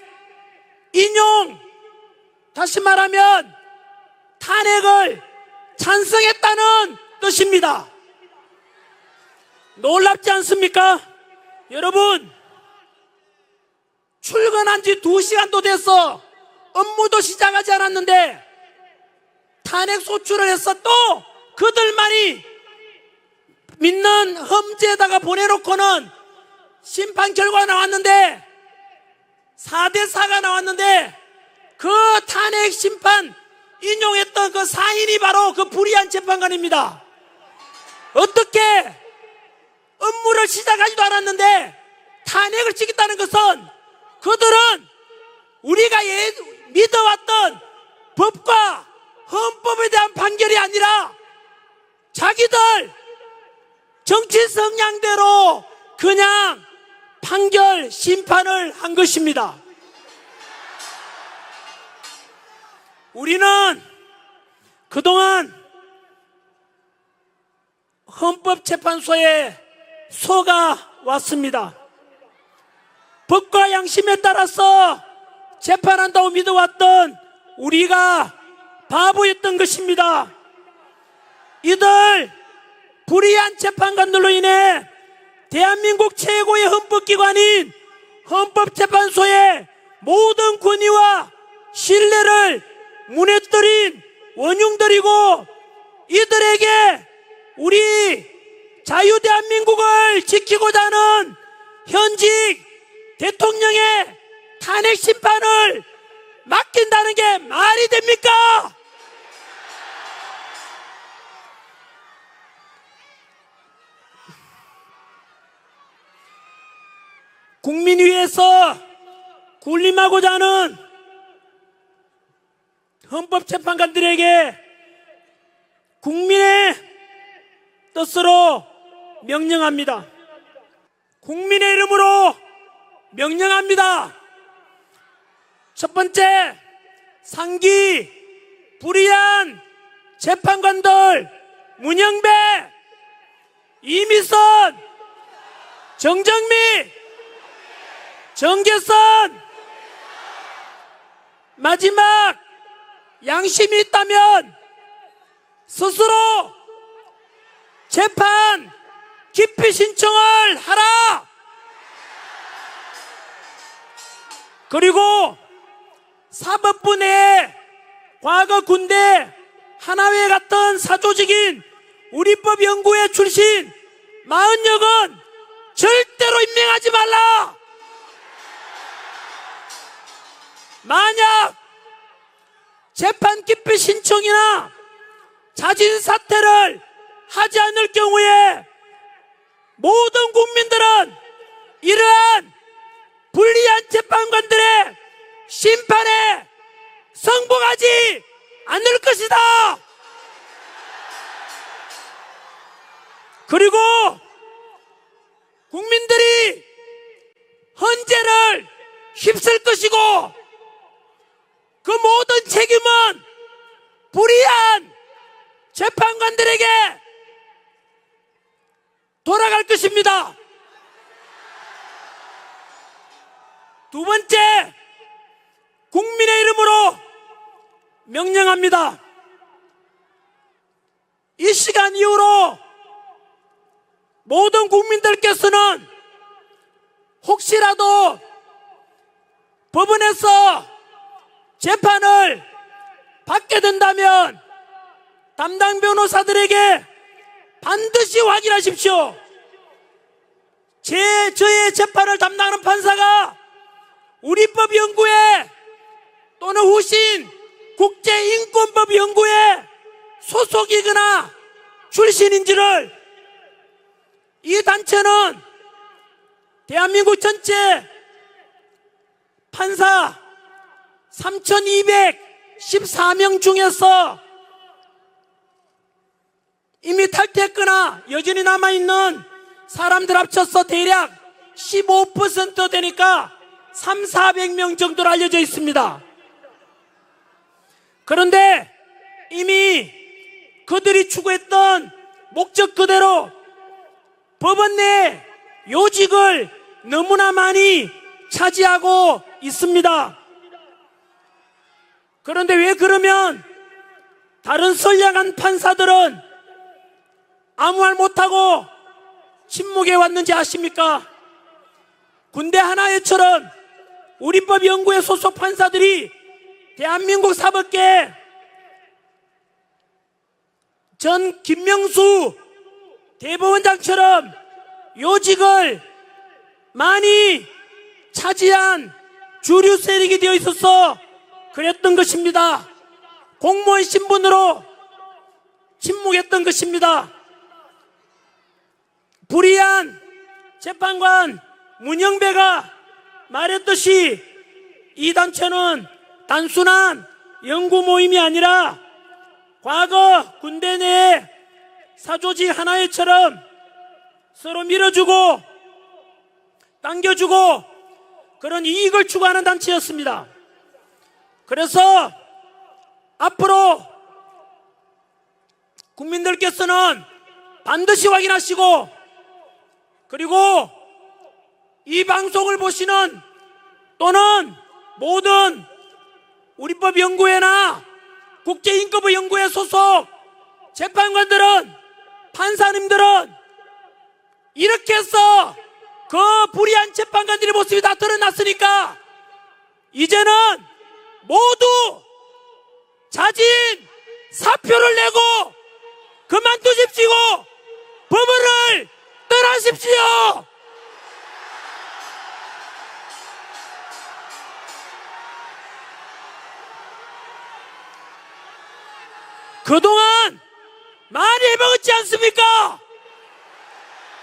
인용, 다시 말하면 탄핵을 찬성했다는 뜻입니다. 놀랍지 않습니까? 여러분, 출근한 지 2시간도 돼서 업무도 시작하지 않았는데 탄핵 소추를 해서 또 그들만이 믿는 험지에다가 보내놓고는 심판 결과가 나왔는데 4대4가 나왔는데 그 탄핵 심판 인용했던 그 사인이 바로 그 불의한 재판관입니다. 어떻게 업무를 시작하지도 않았는데 탄핵을 시켰다는 것은 그들은 우리가 믿어왔던 법과 헌법에 대한 판결이 아니라 자기들 정치 성향대로 그냥 판결 심판을 한 것입니다. 우리는 그동안 헌법재판소에 속아왔습니다. 법과 양심에 따라서 재판한다고 믿어왔던 우리가 바보였던 것입니다. 이들 불의한 재판관들로 인해 대한민국 최고의 헌법기관인 헌법재판소의 모든 권위와 신뢰를 무너뜨린 원흉들이고, 이들에게 우리 자유대한민국을 지키고자 하는 현직 대통령의 탄핵 심판을 맡긴다는 게 말이 됩니까? 국민 위해서 군림하고자 하는 헌법재판관들에게 국민의 뜻으로 명령합니다. 국민의 이름으로 명령합니다. 첫 번째, 상기 불의한 재판관들 문영배, 이미선, 정정미, 정계선, 마지막 양심이 있다면 스스로 재판 기피 신청을 하라. 그리고 사법부 내에 과거 군대 하나회 같은 사조직인 우리법연구회 출신 40여건 절대로 임명하지 말라. 만약 재판 기피 신청이나 자진 사퇴를 하지 않을 경우에 모든 국민들은 이러한 불리한 재판관들의 심판에 승복하지 않을 것이다. 그리고 국민들이 헌재를 휩쓸 것이고 그 모든 책임은 불의한 재판관들에게 돌아갈 것입니다. 두 번째, 국민의 이름으로 명령합니다. 이 시간 이후로 모든 국민들께서는 혹시라도 법원에서 재판을 받게 된다면 담당 변호사들에게 반드시 확인하십시오. 저의 재판을 담당하는 판사가 우리법연구회 또는 후신 국제인권법연구회 소속이거나 출신인지를, 이 단체는 대한민국 전체 판사 3,214명 중에서 이미 탈퇴했거나 여전히 남아있는 사람들 합쳐서 대략 15% 되니까 300~400명 정도로 알려져 있습니다. 그런데 이미 그들이 추구했던 목적 그대로 법원 내 요직을 너무나 많이 차지하고 있습니다. 그런데 왜 그러면 다른 선량한 판사들은 아무 말 못하고 침묵해 왔는지 아십니까? 군대 하나회처럼 우리법연구회 소속 판사들이 대한민국 사법계 전 김명수 대법원장처럼 요직을 많이 차지한 주류 세력이 되어 있어서 그랬던 것입니다. 공무원 신분으로 침묵했던 것입니다. 불의한 재판관 문영배가 말했듯이 이 단체는 단순한 연구 모임이 아니라 과거 군대 내 사조직 하나회처럼 서로 밀어주고 당겨주고 그런 이익을 추구하는 단체였습니다. 그래서 앞으로 국민들께서는 반드시 확인하시고, 그리고 이 방송을 보시는 또는 모든 우리법연구회나 국제인권법연구회 소속 재판관들은, 판사님들은 이렇게 해서 그 불의한 재판관들의 모습이 다 드러났으니까 이제는 모두 자진 사표를 내고 그만두십시오. 법원을 떠나십시오. 그동안 많이 해먹었지 않습니까?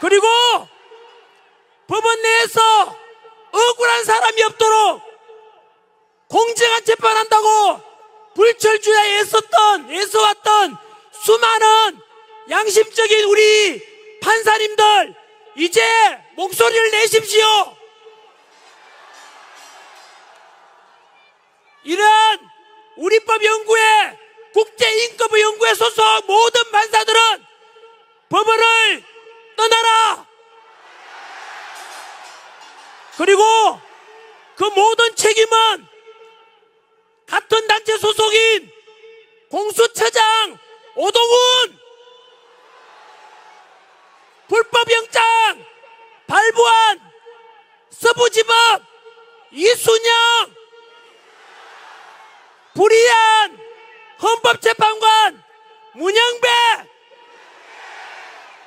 그리고 법원 내에서 억울한 사람이 없도록 공정한 재판한다고 불철주야에 애써왔던 수많은 양심적인 우리 판사님들, 이제 목소리를 내십시오. 이런 우리법연구회, 국제인권법연구회 소속 모든 판사들은 법원을 떠나라. 그리고 그 모든 책임은 같은 단체 소속인 공수처장 오동훈, 불법영장 발부한 서부지법 이순영, 불이한 헌법재판관 문영배,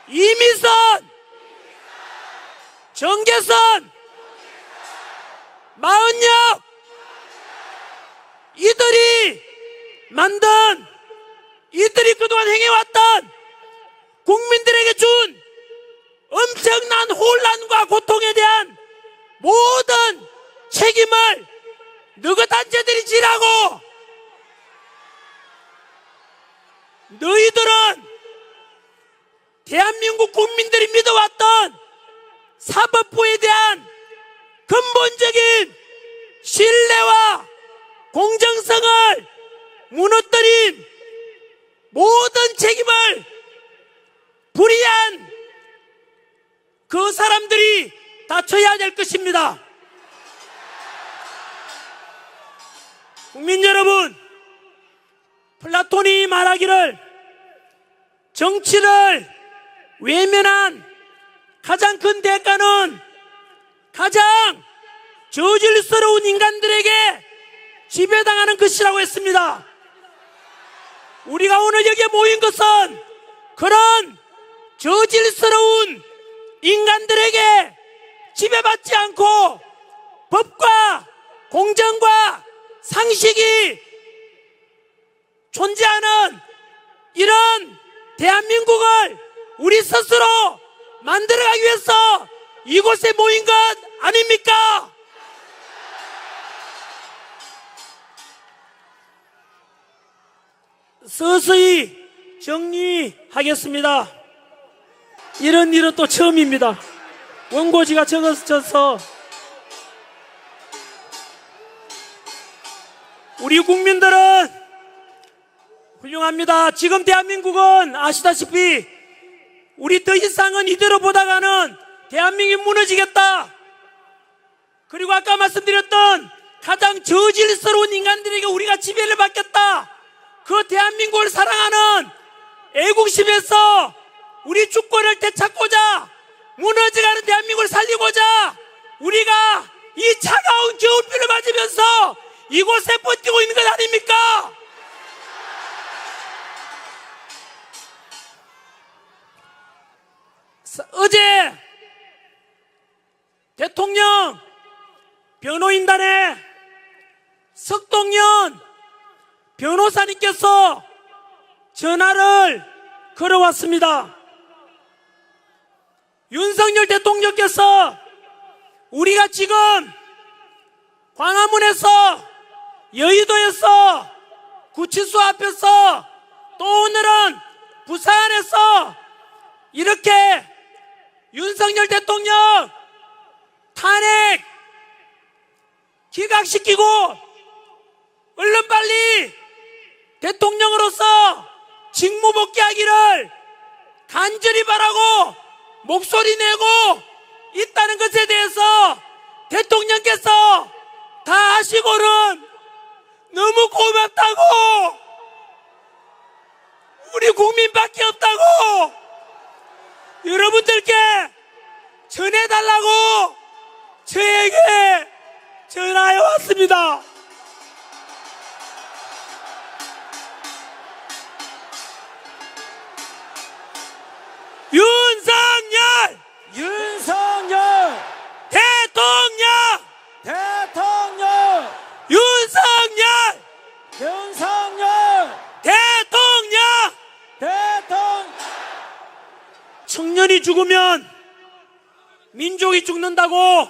이미선, 정계선, 마은혁, 이들이 그동안 행해왔던 국민들에게 준 엄청난 혼란과 고통에 대한 모든 책임을 너희 단체들이 지라고. 너희들은 대한민국 국민들이 믿어왔던 사법부에 대한 근본적인 신뢰와 공정성을 무너뜨린 모든 책임을 불이한 그 사람들이 다 져야 될 것입니다. 국민 여러분, 플라톤이 말하기를 정치를 외면한 가장 큰 대가는 가장 저질스러운 인간들에게 지배당하는 것이라고 했습니다. 우리가 오늘 여기에 모인 것은 그런 저질스러운 인간들에게 지배받지 않고 법과 공정과 상식이 존재하는 이런 대한민국을 우리 스스로 만들어가기 위해서 이곳에 모인 것 아닙니까? 서서히 정리하겠습니다. 이런 일은 또 처음입니다. 원고지가 적어져서 우리 국민들은 훌륭합니다. 지금 대한민국은 아시다시피 우리 더 이상은 이대로 보다가는 대한민국이 무너지겠다. 그리고 아까 말씀드렸던 가장 저질스러운 인간들에게 우리가 지배를 받겠다. 그 대한민국을 사랑하는 애국심에서 우리 주권을 되찾고자 무너져가는 대한민국을 살리고자 우리가 이 차가운 겨울비를 맞으면서 이곳에 버티고 있는 것 아닙니까? 어제 대통령 변호인단에 석동연 변호사님께서 전화를 걸어왔습니다. 윤석열 대통령께서 우리가 지금 광화문에서 여의도에서 구치소 앞에서 또 오늘은 부산에서 이렇게 윤석열 대통령 탄핵 기각시키고 얼른 빨리 대통령으로서 직무복귀하기를 간절히 바라고 목소리 내고 있다는 것에 대해서 대통령께서 다 아시고는 너무 고맙다고, 우리 국민밖에 없다고 여러분들께 전해달라고 저에게 전화해 왔습니다. 윤석열 대통령 윤석열 대통령 청년이 죽으면 민족이 죽는다고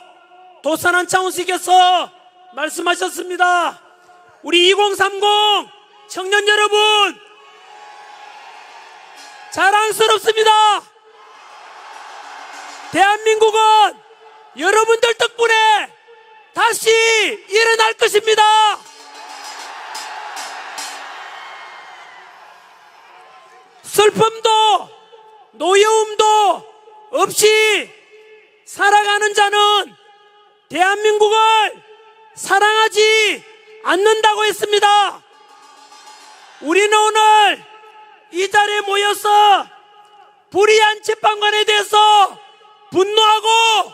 도산한 차원씨께서 말씀하셨습니다. 우리 2030 청년 여러분 자랑스럽습니다. 대한민국은 여러분들 덕분에 다시 일어날 것입니다. 슬픔도 노여움도 없이 살아가는 자는 대한민국을 사랑하지 않는다고 했습니다. 우리는 오늘 이 자리에 모여서 불의한 재판관에 대해서 분노하고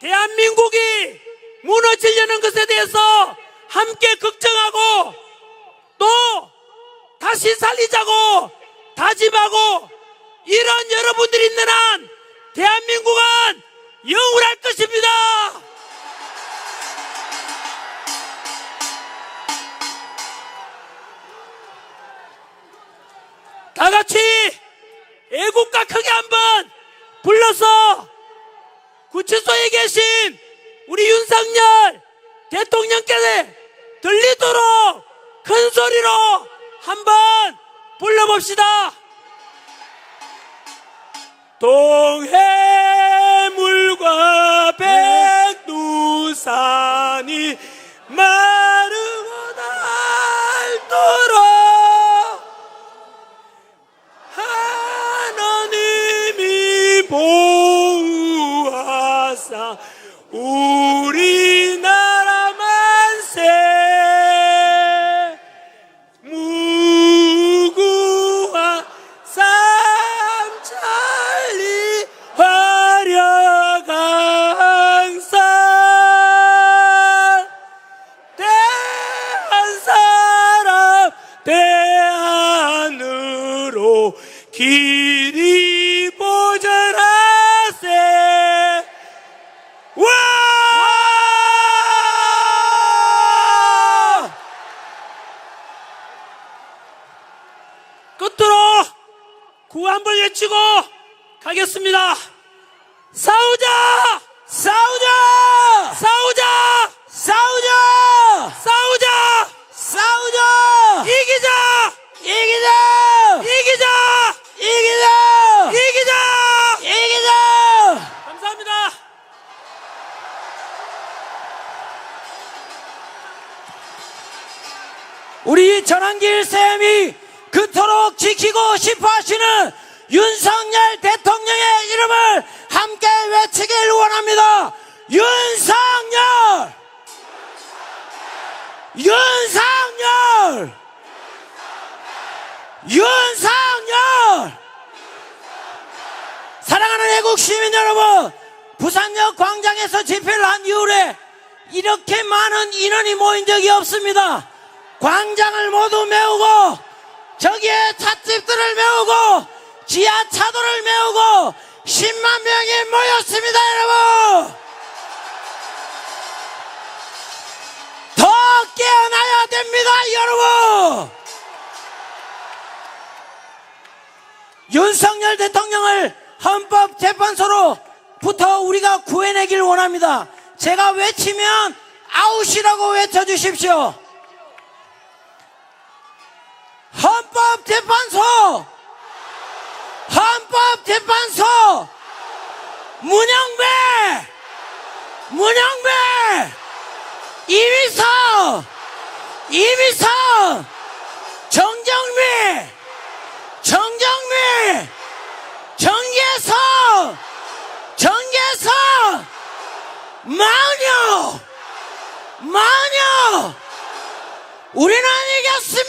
대한민국이 무너지려는 것에 대해서 함께 걱정하고 또 다시 살리자고 다짐하고 이런 여러분들이 있는 한 대한민국은 영원할 것입니다. 다 같이 애국가 크게 한번 불러서 구치소에 계신 우리 윤석열 대통령께서 들리도록 큰 소리로 한번 불러봅시다. 동해물과 백두산이 마르고 닳도록 하나님이 보호하사 우리나라 만세 무궁화 삼천리 화려강산 대한 사람 대한으로 길이 보전하세 와! 끝으로 구한번 외치고 가겠습니다. 싸우자! 싸우자! 싸우자! 싸우자! 싸우자! 싸우자! 이기자! 이기자! 이기자! 이기자! 이기자! 이기자! 감사합니다. 우리 전환길 쌤이 그토록 지키고 싶어 하시는 윤석열 대통령의 이름을 함께 외치길 원합니다. 윤석열! 윤석열! 윤석열! 사랑하는 애국 시민 여러분, 부산역 광장에서 집회를 한 이후에 이렇게 많은 인원이 모인 적이 없습니다. 광장을 모두 메우고 저기에 찻집들을 메우고 지하차도를 메우고 10만 명이 모였습니다. 여러분, 더 깨어나야 됩니다. 여러분, 윤석열 대통령을 헌법재판소로부터 우리가 구해내길 원합니다. 제가 외치면 아웃이라고 외쳐주십시오. 헌법재판소! 헌법재판소! 문영배! 문영배! 이미석! 이미석! 정정미! 정정미! 정계석! 정계석! 마녀! 마녀! 우리는 이겼습니다!